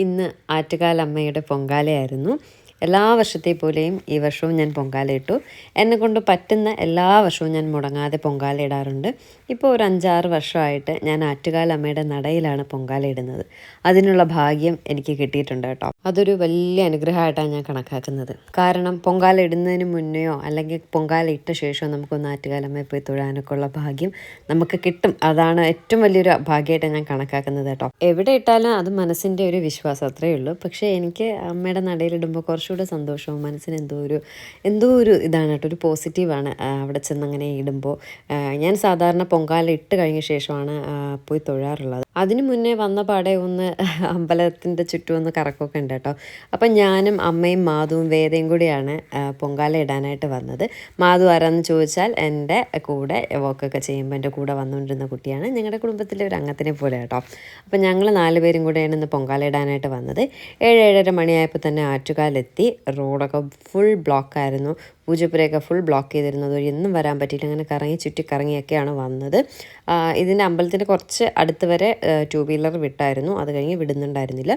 ഇന്ന് ആറ്റുകാലമ്മയുടെ പൊങ്കാലയായിരുന്നു. എല്ലാ വർഷത്തെ പോലെയും ഈ വർഷവും ഞാൻ പൊങ്കാലയിട്ടു. എന്നെക്കൊണ്ട് പറ്റുന്ന എല്ലാ വർഷവും ഞാൻ മുടങ്ങാതെ പൊങ്കാല ഇടാറുണ്ട്. ഇപ്പോൾ ഒരു 5-6 വർഷമായിട്ട് ഞാൻ ആറ്റുകാലമ്മയുടെ നടയിലാണ് പൊങ്കാല ഇടുന്നത്. അതിനുള്ള ഭാഗ്യം എനിക്ക് കിട്ടിയിട്ടുണ്ട് കേട്ടോ. അതൊരു വലിയ അനുഗ്രഹമായിട്ടാണ് ഞാൻ കണക്കാക്കുന്നത്. കാരണം പൊങ്കാല ഇടുന്നതിന് മുന്നെയോ അല്ലെങ്കിൽ പൊങ്കാല ഇട്ട ശേഷമോ നമുക്കൊന്ന് ആറ്റുകാലമ്മയെ പോയി തൊഴാനൊക്കെ ഉള്ള ഭാഗ്യം നമുക്ക് കിട്ടും. അതാണ് ഏറ്റവും വലിയൊരു ഭാഗ്യമായിട്ട് ഞാൻ കണക്കാക്കുന്നത് കേട്ടോ. എവിടെ ഇട്ടാലും അത് മനസ്സിൻ്റെ ഒരു വിശ്വാസം, അത്രയേ ഉള്ളൂ. പക്ഷേ എനിക്ക് അമ്മയുടെ നടയിലിടുമ്പോൾ കുറച്ചുകൂടെ സന്തോഷവും മനസ്സിന് എന്തോ ഒരു ഇതാണ് കേട്ടോ, ഒരു പോസിറ്റീവാണ് അവിടെ ചെന്ന് അങ്ങനെ ഇടുമ്പോൾ. ഞാൻ സാധാരണ പൊങ്കാല ഇട്ട് കഴിഞ്ഞ ശേഷമാണ് പോയി തൊഴാറുള്ളത്. അതിന് മുന്നേ വന്ന പാടെ ഒന്ന് അമ്പലത്തിൻ്റെ ചുറ്റും ഒന്ന് കറക്കമൊക്കെ ഉണ്ട് കേട്ടോ. അപ്പം ഞാനും അമ്മയും മാധുവും വേദയും കൂടിയാണ് പൊങ്കാല ഇടാനായിട്ട് വന്നത്. മാധു ആരാന്ന് ചോദിച്ചാൽ എൻ്റെ കൂടെ വോക്കൊക്കെ ചെയ്യുമ്പോൾ എൻ്റെ കൂടെ വന്നുകൊണ്ടിരുന്ന കുട്ടിയാണ്. ഞങ്ങളുടെ കുടുംബത്തിലെ ഒരു അംഗത്തിനെ പോലെ കേട്ടോ. അപ്പം ഞങ്ങൾ 4 പേരും കൂടെയാണ് ഇന്ന് പൊങ്കാല ഇടാനായിട്ട് വന്നത്. 7-7:30 മണിയായപ്പോൾ തന്നെ ആറ്റുകാലെത്തി. റോഡൊക്കെ ഫുൾ ബ്ലോക്കായിരുന്നു. പൂജപ്പുരയൊക്കെ ഫുൾ ബ്ലോക്ക് ചെയ്തിരുന്നു. അതുവഴി ഒന്നും വരാൻ പറ്റിയില്ല. അങ്ങനെ ചുറ്റിക്കറങ്ങിയൊക്കെയാണ് വന്നത്. ഇതിൻ്റെ അമ്പലത്തിൻ്റെ കുറച്ച് അടുത്ത് വരെ 2 വീലർ വിട്ടായിരുന്നു. അത് കഴിഞ്ഞ് വിടുന്നുണ്ടായിരുന്നില്ല.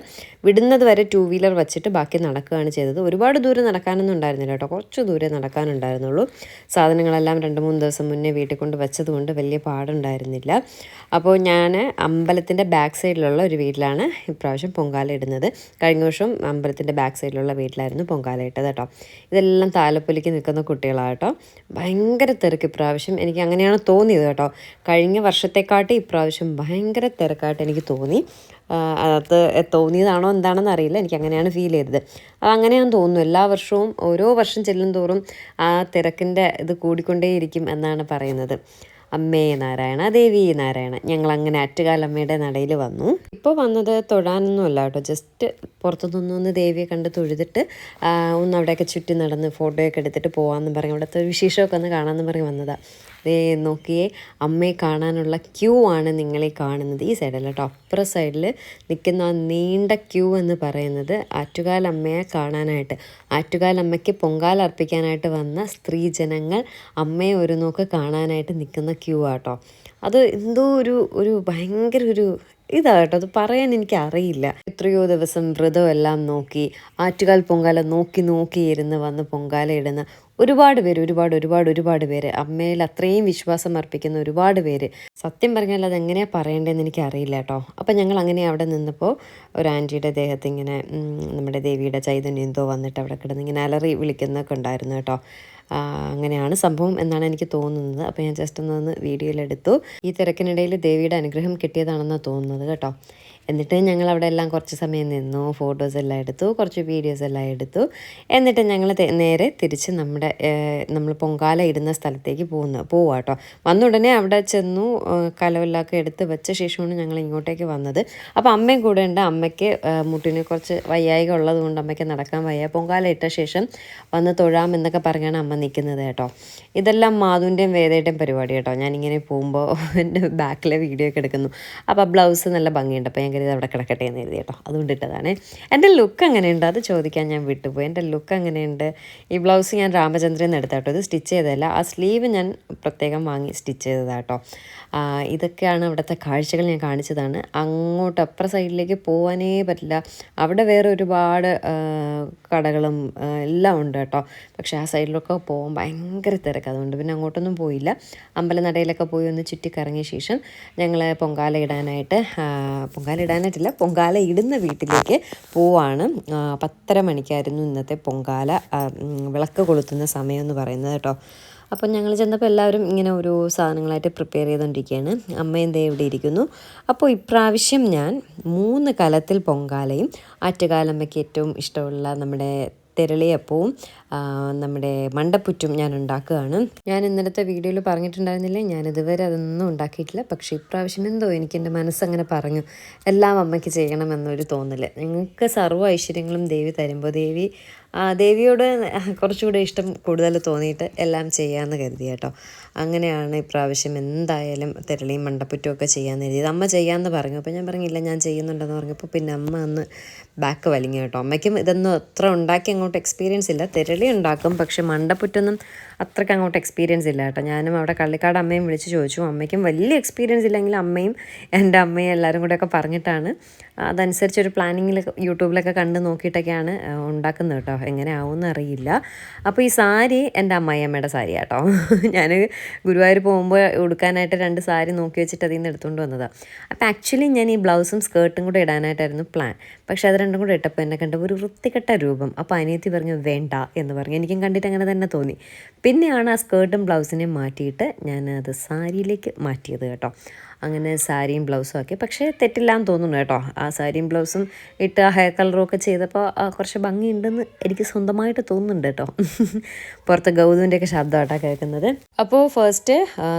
വിടുന്നത് വരെ 2 വീലർ വെച്ചിട്ട് ബാക്കി നടക്കുകയാണ് ചെയ്തത്. ഒരുപാട് ദൂരം നടക്കാനൊന്നും ഉണ്ടായിരുന്നില്ല കേട്ടോ, കുറച്ച് ദൂരെ നടക്കാനുണ്ടായിരുന്നുള്ളൂ. സാധനങ്ങളെല്ലാം 2-3 ദിവസം മുന്നേ വീട്ടിൽ കൊണ്ട് വെച്ചതുകൊണ്ട് വലിയ പാടുണ്ടായിരുന്നില്ല. അപ്പോൾ ഞാൻ അമ്പലത്തിൻ്റെ ബാക്ക് സൈഡിലുള്ള ഒരു വീട്ടിലാണ് ഇപ്രാവശ്യം പൊങ്കാല ഇടുന്നത്. കഴിഞ്ഞ വർഷം അമ്പലത്തിൻ്റെ ബാക്ക് സൈഡിലുള്ള വീട്ടിലായിരുന്നു പൊങ്കാല ഇട്ടത് കേട്ടോ. ഇതെല്ലാം താലപ്പൊലിക്ക് നിൽക്കുന്ന കുട്ടികളാണ് കേട്ടോ. ഭയങ്കര തിരക്ക് ഇപ്രാവശ്യം, എനിക്ക് അങ്ങനെയാണ് തോന്നിയത് കേട്ടോ. കഴിഞ്ഞ വർഷത്തെക്കാട്ടി ഇപ്രാവശ്യം ഭയങ്കര തിരക്കായിട്ട് എനിക്ക് തോന്നി. അത് തോന്നിയതാണോ എന്താണെന്ന് അറിയില്ല, എനിക്ക് അങ്ങനെയാണ് ഫീൽ ചെയ്തത്. അങ്ങനെയാന്ന് തോന്നുന്നു. എല്ലാ വർഷവും ഓരോ വർഷം ചെല്ലും തോറും ആ തിരക്കിൻ്റെ ഇത് കൂടിക്കൊണ്ടേയിരിക്കും എന്നാണ് പറയുന്നത്. അമ്മേ നാരായണ, ദേവി നാരായണ. ഞങ്ങളങ്ങനെ ആറ്റുകാലമ്മയുടെ നടയിൽ വന്നു. ഇപ്പോൾ വന്നത് തൊഴാനൊന്നും അല്ല കേട്ടോ, ജസ്റ്റ് പുറത്തുനിന്നൊന്ന് ദേവിയെ കണ്ട് തൊഴുതിട്ട് ഒന്ന് അവിടെയൊക്കെ ചുറ്റി നടന്ന് ഫോട്ടോയൊക്കെ എടുത്തിട്ട് പോകാമെന്ന് പറയും. അവിടുത്തെ വിശേഷമൊക്കെ ഒന്ന് കാണാമെന്ന് പറഞ്ഞ് വന്നതാണ്. നോക്കിയേ, അമ്മയെ കാണാനുള്ള ക്യൂ ആണ് നിങ്ങളീ കാണുന്നത്. ഈ സൈഡല്ല കേട്ടോ, അപ്പുറ സൈഡിൽ നിൽക്കുന്ന ആ നീണ്ട ക്യൂ എന്ന് പറയുന്നത് ആറ്റുകാലമ്മയെ കാണാനായിട്ട്, ആറ്റുകാലമ്മയ്ക്ക് പൊങ്കാല അർപ്പിക്കാനായിട്ട് വന്ന സ്ത്രീജനങ്ങൾ അമ്മയെ ഒരു നോക്ക് കാണാനായിട്ട് നിൽക്കുന്ന ക്യൂ ആട്ടോ. അത് എന്തോ ഒരു ഭയങ്കര ഒരു ഇതാട്ടോ, അത് പറയാൻ എനിക്ക് അറിയില്ല. എത്രയോ ദിവസം വ്രതം എല്ലാം നോക്കി ആറ്റുകാൽ പൊങ്കാല നോക്കി ഇരുന്ന് വന്ന് പൊങ്കാല ഇടുന്ന ഒരുപാട് പേര്, അമ്മയിൽ അത്രയും വിശ്വാസം അർപ്പിക്കുന്ന ഒരുപാട് പേര്. സത്യം പറഞ്ഞാൽ അതെങ്ങനെയാണ് പറയേണ്ടതെന്ന് എനിക്ക് അറിയില്ല കേട്ടോ. അപ്പം ഞങ്ങൾ അങ്ങനെ അവിടെ നിന്നപ്പോൾ ഒരു ആൻറ്റിയുടെ ദേഹത്ത് ഇങ്ങനെ നമ്മുടെ ദേവിയുടെ ചൈതന്യം എന്തോ വന്നിട്ട് അവിടെ കിടന്ന് ഇങ്ങനെ അലറി വിളിക്കുന്നൊക്കെ ഉണ്ടായിരുന്നു കേട്ടോ. അങ്ങനെയാണ് സംഭവം എന്നാണ് എനിക്ക് തോന്നുന്നത്. അപ്പോൾ ഞാൻ ജസ്റ്റ് ഒന്ന് വീഡിയോയിലെടുത്തു. ഈ തിരക്കിനിടയിൽ ദേവിയുടെ അനുഗ്രഹം കിട്ടിയതാണെന്നാണ് തോന്നുന്നത് കേട്ടോ. എന്നിട്ട് ഞങ്ങൾ അവിടെ എല്ലാം കുറച്ച് സമയം നിന്നു, ഫോട്ടോസ് എല്ലാം എടുത്തു, കുറച്ച് വീഡിയോസ് എല്ലാം എടുത്തു. എന്നിട്ട് ഞങ്ങൾ നേരെ തിരിച്ച് നമ്മൾ പൊങ്കാല ഇടുന്ന സ്ഥലത്തേക്ക് പോവുക കേട്ടോ. വന്ന ഉടനെ അവിടെ ചെന്നു കലമെല്ലാം എടുത്ത് വെച്ച ശേഷമാണ് ഞങ്ങൾ ഇങ്ങോട്ടേക്ക് വന്നത്. അപ്പോൾ അമ്മയും കൂടെ ഉണ്ട്. അമ്മയ്ക്ക് മുട്ടിന് കുറച്ച് വയ്യായിക ഉള്ളത് കൊണ്ട് അമ്മയ്ക്ക് നടക്കാൻ വയ്യ. പൊങ്കാല ഇട്ട ശേഷം വന്ന് തൊഴാമെന്നൊക്കെ പറഞ്ഞാണ് അമ്മ നിൽക്കുന്നത് കേട്ടോ. ഇതെല്ലാം മാധുവിൻ്റെയും വേദയുടെയും പരിപാടി കേട്ടോ. ഞാനിങ്ങനെ പോകുമ്പോൾ എൻ്റെ ബാക്കിലെ വീഡിയോ ഒക്കെ എടുക്കുന്നു. അപ്പോൾ ബ്ലൗസ് നല്ല ഭംഗിയുണ്ട്. അപ്പോൾ ഞാൻ കരുതി അവിടെ കിടക്കട്ടെ എന്ന് എഴുതി കേട്ടോ, അതുകൊണ്ടിട്ടതാണ്. എൻ്റെ ലുക്ക് എങ്ങനെയുണ്ട് അത് ചോദിക്കാൻ ഞാൻ വിട്ടുപോയി. എൻ്റെ ലുക്ക് എങ്ങനെയുണ്ട്? ഈ ബ്ലൗസ് ഞാൻ രാമചന്ദ്രൻ നിന്ന് എടുത്താട്ടോ, ഇത് സ്റ്റിച്ച് ചെയ്തതല്ല. ആ സ്ലീവ് ഞാൻ പ്രത്യേകം വാങ്ങി സ്റ്റിച്ച് ചെയ്തതാട്ടോ. ഇതൊക്കെയാണ് ഇവിടുത്തെ കാഴ്ചകൾ, ഞാൻ കാണിച്ചതാണ്. അങ്ങോട്ട് അപ്പുറ സൈഡിലേക്ക് പോകാനേ പറ്റില്ല. അവിടെ വേറെ ഒരുപാട് കടകളും എല്ലാം ഉണ്ട് കേട്ടോ. പക്ഷേ ആ സൈഡിലൊക്കെ പോകാൻ ഭയങ്കര തിരക്ക്, അതുകൊണ്ട് പിന്നെ അങ്ങോട്ടൊന്നും പോയില്ല. അമ്പലനടയിലൊക്കെ പോയി ഒന്ന് ചുറ്റിക്കറങ്ങിയ ശേഷം ഞങ്ങൾ പൊങ്കാല ഇടാനായിട്ടില്ല, പൊങ്കാല ഇടുന്ന വീട്ടിലേക്ക് പോവാണ്. 10:30 മണിക്കായിരുന്നു ഇന്നത്തെ പൊങ്കാല വിളക്ക് കൊളുത്തുന്ന സമയം എന്ന് പറയുന്നത് കേട്ടോ. അപ്പം ഞങ്ങൾ ചെന്നപ്പോൾ എല്ലാവരും ഇങ്ങനെ ഓരോ സാധനങ്ങളായിട്ട് പ്രിപ്പയർ ചെയ്തുകൊണ്ടിരിക്കുകയാണ്. അമ്മയും ദേ ഇവിടെ ഇരിക്കുന്നു. അപ്പോൾ ഇപ്രാവശ്യം ഞാൻ 3 കലത്തിൽ പൊങ്കാലയും ആറ്റുകാലമ്മയ്ക്ക് ഏറ്റവും ഇഷ്ടമുള്ള നമ്മുടെ തെരളിയപ്പവും നമ്മുടെ മണ്ടപ്പുറ്റും ഞാൻ ഉണ്ടാക്കുകയാണ്. ഞാൻ ഇന്നലത്തെ വീഡിയോയിൽ പറഞ്ഞിട്ടുണ്ടായിരുന്നില്ലേ, ഞാൻ ഇതുവരെ അതൊന്നും ഉണ്ടാക്കിയിട്ടില്ല. പക്ഷേ ഇപ്രാവശ്യം എന്തോ എൻ്റെ മനസ്സങ്ങനെ പറഞ്ഞു, എല്ലാം അമ്മയ്ക്ക് ചെയ്യണമെന്നൊരു തോന്നൽ. ഞങ്ങൾക്ക് സർവ്വ ഐശ്വര്യങ്ങളും ദേവി തരുമ്പോൾ ദേവി ദേവിയോട് കുറച്ചുകൂടെ ഇഷ്ടം കൂടുതൽ തോന്നിയിട്ട് എല്ലാം ചെയ്യാമെന്ന് കരുതി കേട്ടോ. അങ്ങനെയാണ് ഇപ്രാവശ്യം എന്തായാലും തെരളിയും മണ്ടപ്പുറ്റും ഒക്കെ ചെയ്യാമെന്ന് കരുതിയത്. അമ്മ ചെയ്യാമെന്ന് പറഞ്ഞു. അപ്പോൾ ഞാൻ പറഞ്ഞില്ല, ഞാൻ ചെയ്യുന്നുണ്ടെന്ന് പറഞ്ഞപ്പോൾ പിന്നെ അമ്മ അന്ന് ബാക്ക് വലിഞ്ഞു കേട്ടോ. അമ്മയ്ക്കും ഇതൊന്നും അത്ര ഉണ്ടാക്കി അങ്ങോട്ട് എക്സ്പീരിയൻസ് ഇല്ല. തെരളി ഉണ്ടാക്കും, പക്ഷെ മണ്ടപ്പുറ്റൊന്നും അത്രയ്ക്ക് അങ്ങോട്ട് എക്സ്പീരിയൻസ് ഇല്ല കേട്ടോ. ഞാനും അവിടെ കള്ളിക്കാട് അമ്മയും വിളിച്ച് ചോദിച്ചു. അമ്മയ്ക്കും വലിയ എക്സ്പീരിയൻസ് ഇല്ലെങ്കിലും അമ്മയും എൻ്റെ അമ്മയും എല്ലാവരും കൂടെയൊക്കെ പറഞ്ഞിട്ടാണ് അതനുസരിച്ചൊരു പ്ലാനിങ്ങിൽ യൂട്യൂബിലൊക്കെ കണ്ട് നോക്കിയിട്ടൊക്കെയാണ് ഉണ്ടാക്കുന്നത് കേട്ടോ. എങ്ങനെ ആവുമെന്ന് അറിയില്ല. അപ്പോൾ ഈ സാരി എൻ്റെ അമ്മായിയമ്മയുടെ സാരി കേട്ടോ. ഞാൻ ഗുരുവായൂർ പോകുമ്പോൾ ഉടുക്കാനായിട്ട് 2 സാരി നോക്കി വെച്ചിട്ട് അതിൽ നിന്ന് എടുത്തുകൊണ്ട് വന്നതാണ്. അപ്പോൾ ആക്ച്വലി ഞാൻ ഈ ബ്ലൗസും സ്കേർട്ടും കൂടെ ഇടാനായിട്ടായിരുന്നു പ്ലാൻ. പക്ഷേ അത് രണ്ടും കൂടെ ഇട്ടപ്പോൾ എന്നെ കണ്ട ഒരു വൃത്തികെട്ട രൂപം. അപ്പോൾ അനിയത്തി പറഞ്ഞു വേണ്ട എന്ന് പറഞ്ഞു. എനിക്കും കണ്ടിട്ട് അങ്ങനെ തന്നെ തോന്നി. പിന്നെയാണ് ആ സ്കേർട്ടും ബ്ലൗസിനെയും മാറ്റിയിട്ട് ഞാൻ അത് സാരിയിലേക്ക് മാറ്റിയത് കേട്ടോ. അങ്ങനെ സാരിയും ബ്ലൗസും ആക്കി. പക്ഷേ തെറ്റില്ലാന്ന് തോന്നുന്നു കേട്ടോ. ആ സാരിയും ബ്ലൗസും ഇട്ട് ആ ഹെയർ കളറും ഒക്കെ ചെയ്തപ്പോൾ കുറച്ച് ഭംഗിയുണ്ടെന്ന് എനിക്ക് സ്വന്തമായിട്ട് തോന്നുന്നുണ്ട് കേട്ടോ. പുറത്ത് ഗൗതുവിൻ്റെയൊക്കെ ശബ്ദമായിട്ടാണ് കേൾക്കുന്നത്. അപ്പോൾ ഫസ്റ്റ്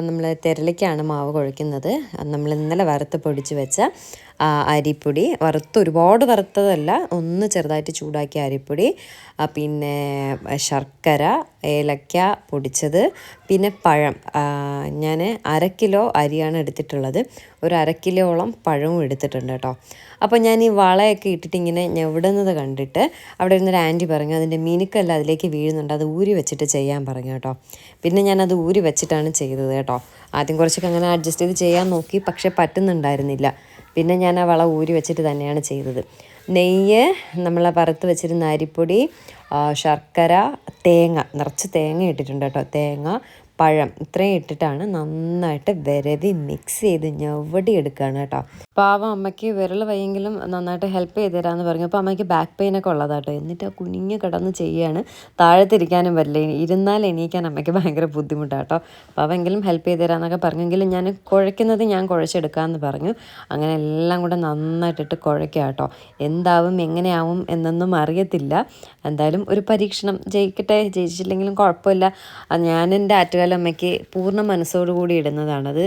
നമ്മൾ തെരളിക്കാണ് മാവ് കുഴയ്ക്കുന്നത്. നമ്മൾ ഇന്നലെ വറുത്ത് പൊടിച്ച് വെച്ച അരിപ്പൊടി, ഒരുപാട് വറുത്തതല്ല, ഒന്ന് ചെറുതായിട്ട് ചൂടാക്കിയ അരിപ്പൊടി, പിന്നെ ശർക്കര, ഏലക്ക പൊടിച്ചത്, പിന്നെ പഴം. ഞാൻ 1/2 കിലോ അരിയാണ് എടുത്തിട്ടുള്ളത്. ഒരു 1/2 കിലോളം പഴവും എടുത്തിട്ടുണ്ട് കേട്ടോ. അപ്പോൾ ഞാൻ ഈ വളയൊക്കെ ഇട്ടിട്ട് ഇങ്ങനെ ഞെവിടുന്നത് കണ്ടിട്ട് അവിടെ ഇരുന്നൊരു ആൻറ്റി പറഞ്ഞു അതിൻ്റെ മിനുക്കെല്ലാം അതിലേക്ക് വീഴുന്നുണ്ട്, അത് ഊരി വെച്ചിട്ട് ചെയ്യാൻ പറഞ്ഞു കേട്ടോ. പിന്നെ ഞാനത് ഊരി വെച്ചിട്ടാണ് ചെയ്തത് കേട്ടോ. ആദ്യം കുറച്ചൊക്കെ അങ്ങനെ അഡ്ജസ്റ്റ് ചെയ്ത് ചെയ്യാൻ നോക്കി, പക്ഷേ പറ്റുന്നുണ്ടായിരുന്നില്ല. പിന്നെ ഞാൻ ആ വള ഊരി വെച്ചിട്ട് തന്നെയാണ് ചെയ്തത്. നെയ്യ്, നമ്മൾ വറുത്ത് വെച്ചിരുന്ന അരിപ്പൊടി, ശർക്കര, തേങ്ങ, നിറച്ച് തേങ്ങ ഇട്ടിട്ടുണ്ട് കേട്ടോ. തേങ്ങ, പഴം, ഇത്രയും ഇട്ടിട്ടാണ് നന്നായിട്ട് വിരവി മിക്സ് ചെയ്ത് ഞവടി എടുക്കുകയാണ് കേട്ടോ. പാവം അമ്മയ്ക്ക് വിരൽ വയ്യെങ്കിലും നന്നായിട്ട് ഹെൽപ്പ് ചെയ്ത് തരാമെന്ന് പറഞ്ഞു. അപ്പോൾ അമ്മയ്ക്ക് ബാക്ക് പെയിനൊക്കെ ഉള്ളതാട്ടോ. എന്നിട്ട് ആ കുനിഞ്ഞ് കിടന്ന് ചെയ്യുകയാണ്. താഴത്തിരിക്കാനും വരില്ല, ഇരുന്നാൽ എണീക്കാൻ അമ്മയ്ക്ക് ഭയങ്കര ബുദ്ധിമുട്ടാട്ടോ. പാവെങ്കിലും ഹെൽപ്പ് ചെയ്ത് തരാമെന്നൊക്കെ പറഞ്ഞെങ്കിലും ഞാൻ കുഴയ്ക്കുന്നത് ഞാൻ കുഴച്ചെടുക്കാമെന്ന് പറഞ്ഞു. അങ്ങനെ എല്ലാം കൂടെ നന്നായിട്ടിട്ട് കുഴയ്ക്കുക കേട്ടോ. എന്താവും എങ്ങനെയാവും എന്നൊന്നും അറിയത്തില്ല. എന്തായാലും ഒരു പരീക്ഷണം, ജയിക്കട്ടെ. ജയിച്ചില്ലെങ്കിലും കുഴപ്പമില്ല. ഞാൻ എൻ്റെ ആറ്റുകാലമ്മയ്ക്ക് പൂർണ്ണ മനസ്സോടുകൂടി ഇടുന്നതാണത്.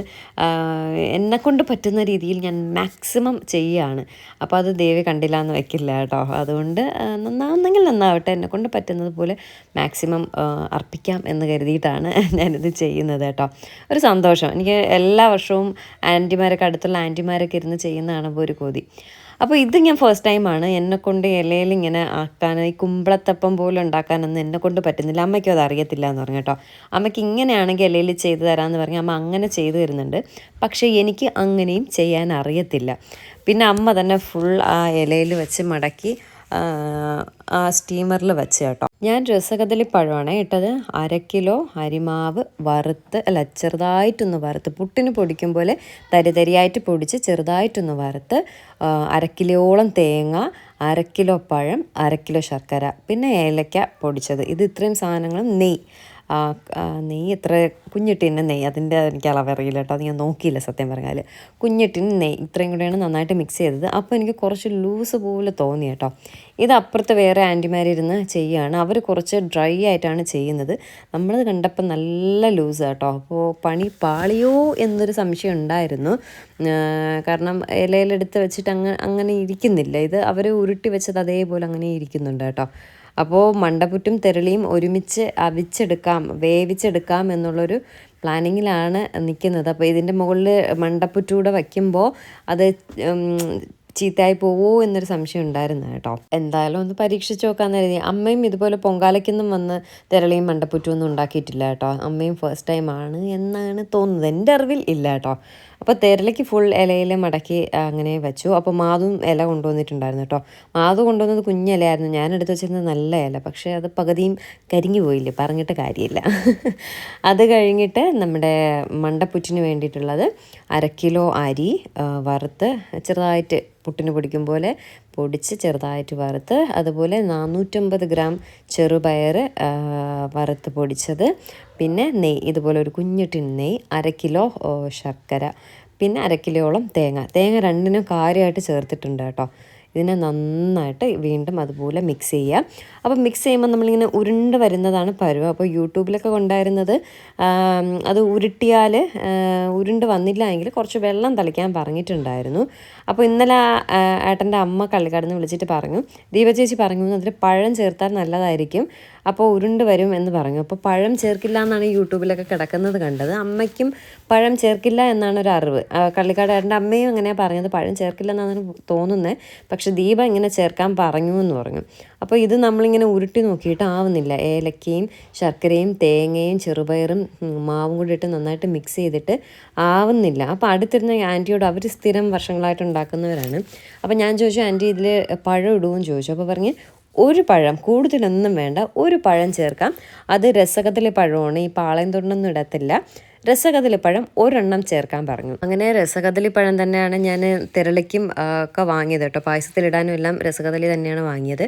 എന്നെക്കൊണ്ട് പറ്റുന്ന രീതിയിൽ ഞാൻ മാക്സിമം ചെയ്യുകയാണ്. അപ്പോൾ അത് ദേവി കണ്ടില്ല എന്ന് വെക്കില്ല കേട്ടോ. അതുകൊണ്ട് നന്നാവുന്നെങ്കിൽ നന്നാവട്ടെ, എന്നെക്കൊണ്ട് പറ്റുന്നത് പോലെ മാക്സിമം അർപ്പിക്കാം എന്ന് കരുതിയിട്ടാണ് ഞാനിത് ചെയ്യുന്നത് കേട്ടോ. ഒരു സന്തോഷം. എനിക്ക് എല്ലാ വർഷവും അടുത്തുള്ള ആൻറ്റിമാരൊക്കെ ഇരുന്ന് ചെയ്യുന്ന കാണുമ്പോൾ ഒരു കൊതി. അപ്പോൾ ഇത് ഞാൻ ഫസ്റ്റ് ടൈമാണ്. എന്നെക്കൊണ്ട് ഇലയിൽ ഇങ്ങനെ ആക്കാൻ, ഈ കുമ്പളത്തപ്പം പോലെ ഉണ്ടാക്കാനൊന്നും എന്നെക്കൊണ്ട് പറ്റുന്നില്ല. അമ്മയ്ക്കും അത് അറിയത്തില്ല എന്ന് പറഞ്ഞു കേട്ടോ. അമ്മയ്ക്ക് ഇങ്ങനെയാണെങ്കിൽ ഇലയിൽ ചെയ്തു തരാമെന്ന് പറഞ്ഞാൽ അമ്മ അങ്ങനെ ചെയ്തു തരുന്നുണ്ട്. പക്ഷേ എനിക്ക് അങ്ങനെയും ചെയ്യാൻ അറിയത്തില്ല. പിന്നെ അമ്മ തന്നെ ഫുൾ ആ ഇലയിൽ വെച്ച് മടക്കി ആ സ്റ്റീമറിൽ വെച്ച് കേട്ടോ. ഞാൻ രസകദളി പഴമാണ് ഇട്ടത്. 1/2 കിലോ അരിമാവ് ചെറുതായിട്ടൊന്ന് വറുത്ത്, പുട്ടിന് പൊടിക്കും പോലെ തരിതരിയായിട്ട് പൊടിച്ച് ചെറുതായിട്ടൊന്ന് വറുത്ത്, 1/2 കിലോളം തേങ്ങ, 1/2 കിലോ പഴം, 1/2 കിലോ ശർക്കര, പിന്നെ ഏലക്ക പൊടിച്ചത്. ഇത് ഇത്രയും സാധനങ്ങളും നെയ്യ് എത്ര കുഞ്ഞിട്ടിന് നെയ്യ്, അതിൻ്റെ എനിക്ക് അളവറിയില്ല കേട്ടോ. അത് ഞാൻ നോക്കിയില്ല സത്യം പറഞ്ഞാൽ. കുഞ്ഞിട്ടിന് നെയ്യ് ഇത്രയും കൂടെയാണ് നന്നായിട്ട് മിക്സ് ചെയ്തത്. അപ്പോൾ എനിക്ക് കുറച്ച് ലൂസ് പോലെ തോന്നി കേട്ടോ. ഇത് അപ്പുറത്ത് വേറെ ആൻറ്റിമാരിരുന്ന് ചെയ്യുകയാണ്. അവർ കുറച്ച് ഡ്രൈ ആയിട്ടാണ് ചെയ്യുന്നത്. നമ്മളത് കണ്ടപ്പോൾ നല്ല ലൂസ് കേട്ടോ. അപ്പോൾ പണി പാളിയോ എന്നൊരു സംശയം ഉണ്ടായിരുന്നു. കാരണം ഇലയിലെടുത്ത് വെച്ചിട്ട് അങ്ങനെ ഇരിക്കുന്നില്ല. ഇത് അവർ ഉരുട്ടി വെച്ചത് അതേപോലെ അങ്ങനെ ഇരിക്കുന്നുണ്ട് കേട്ടോ. അപ്പോൾ മണ്ടപ്പുറ്റും തെരളിയും ഒരുമിച്ച് വേവിച്ചെടുക്കാം എന്നുള്ളൊരു പ്ലാനിങ്ങിലാണ് നിൽക്കുന്നത്. അപ്പോൾ ഇതിൻ്റെ മുകളിൽ മണ്ടപ്പുറ്റൂടെ വയ്ക്കുമ്പോൾ അത് ചീത്തയായി പോവോ എന്നൊരു സംശയം ഉണ്ടായിരുന്നു കേട്ടോ. എന്തായാലും ഒന്ന് പരീക്ഷിച്ച് നോക്കാമെന്ന് കരുതി. അമ്മയും ഇതുപോലെ പൊങ്കാലയ്ക്കൊന്നും വന്ന് തെരളിയും മണ്ടപ്പുറ്റും ഒന്നും ഉണ്ടാക്കിയിട്ടില്ല കേട്ടോ. അമ്മയും ഫസ്റ്റ് ടൈമാണ് എന്നാണ് തോന്നുന്നത്. എൻ്റെ അറിവിൽ ഇല്ല കേട്ടോ. അപ്പോൾ തെരളിക്ക് ഫുൾ ഇലയിൽ മടക്കി അങ്ങനെ വെച്ചു. അപ്പോൾ മാതും ഇല കൊണ്ടുവന്നിട്ടുണ്ടായിരുന്നു കേട്ടോ. മാതു കൊണ്ടുവന്നത് കുഞ്ഞിലയായിരുന്നു. ഞാൻ എടുത്ത് വെച്ചിരുന്നത് നല്ല ഇല, പക്ഷേ അത് പകുതിയും കരിഞ്ഞു പോയില്ലേ, പറഞ്ഞിട്ട് കാര്യമില്ല. അത് കഴിഞ്ഞിട്ട് നമ്മുടെ മണ്ടപ്പുറ്റിന് വേണ്ടിയിട്ടുള്ളത് 1/2 കിലോ അരി വറുത്ത് ചെറുതായിട്ട് പുട്ടിന് പൊടിക്കും പോലെ പൊടിച്ച് ചെറുതായിട്ട് വറുത്ത്, അതുപോലെ 450 ഗ്രാം ചെറുപയർ വറുത്ത് പൊടിച്ചത്, പിന്നെ നെയ്യ്, ഇതുപോലെ ഒരു കുഞ്ഞിട്ടിൻ നെയ്യ്, 1/2 കിലോ ശർക്കര, പിന്നെ 1/2 കിലോളം തേങ്ങ രണ്ടിനും കാര്യമായിട്ട് ചേർത്തിട്ടുണ്ട് കേട്ടോ. ഇതിനെ നന്നായിട്ട് വീണ്ടും അതുപോലെ മിക്സ് ചെയ്യുക. അപ്പോൾ മിക്സ് ചെയ്യുമ്പോൾ നമ്മളിങ്ങനെ ഉരുണ്ട് വരുന്നതാണ് പരുവം. അപ്പോൾ യൂട്യൂബിലൊക്കെ കൊണ്ടായിരുന്നത് അത് ഉരുട്ടിയാൽ ഉരുണ്ട് വന്നില്ല എങ്കിൽ കുറച്ച് വെള്ളം തളിക്കാൻ പറഞ്ഞിട്ടുണ്ടായിരുന്നു. അപ്പോൾ ഇന്നലെ ഏട്ടൻ്റെ അമ്മ കള്ളിക്കാടുന്ന് വിളിച്ചിട്ട് പറഞ്ഞു, ദീപ ചേച്ചി പറഞ്ഞു അതിൽ പഴം ചേർത്താൽ നല്ലതായിരിക്കും, അപ്പോൾ ഉരുണ്ട് വരും എന്ന് പറഞ്ഞു. അപ്പോൾ പഴം ചേർക്കില്ല എന്നാണ് യൂട്യൂബിലൊക്കെ കിടക്കുന്നത് കണ്ടത്. അമ്മയ്ക്കും പഴം ചേർക്കില്ല എന്നാണ് ഒരു അറിവ്. കള്ളിക്കാട് ഏട്ടൻ്റെ അമ്മയും അങ്ങനെയാണ് പറഞ്ഞത്, പഴം ചേർക്കില്ല എന്നാണ് തോന്നുന്നത്. പക്ഷെ ദീപ ഇങ്ങനെ ചേർക്കാൻ പറഞ്ഞു എന്ന് പറഞ്ഞു. അപ്പോൾ ഇത് നമ്മളിങ്ങനെ ഉരുട്ടി നോക്കിയിട്ട് ആവുന്നില്ല. ഏലക്കയും ശർക്കരയും തേങ്ങയും ചെറുപയറും മാവും കൂടി ഇട്ട് നന്നായിട്ട് മിക്സ് ചെയ്തിട്ട് ആവുന്നില്ല. അപ്പോൾ അടുത്തിരുന്ന ആൻറ്റിയോട്, അവർ സ്ഥിരം വർഷങ്ങളായിട്ട് ഉണ്ടാക്കുന്നവരാണ്. അപ്പോൾ ഞാൻ ചോദിച്ചു, ആൻറ്റി ഇതിൽ പഴം ഇടുമെന്ന് ചോദിച്ചു. അപ്പോൾ പറഞ്ഞ് ഒരു പഴം, കൂടുതലൊന്നും വേണ്ട, ഒരു പഴം ചേർക്കാം. അത് രസകദളി പഴമാണ്, ഈ പാളയം തൊണ്ടൊന്നും ഇടത്തില്ല. രസകദളി പഴം ഒരെണ്ണം ചേർക്കാൻ പറഞ്ഞു. അങ്ങനെ രസകദളി പഴം തന്നെയാണ് ഞാൻ തിരളിക്കും ഒക്കെ വാങ്ങിയത് കേട്ടോ. പായസത്തിലിടാനും എല്ലാം രസകദളി തന്നെയാണ് വാങ്ങിയത്.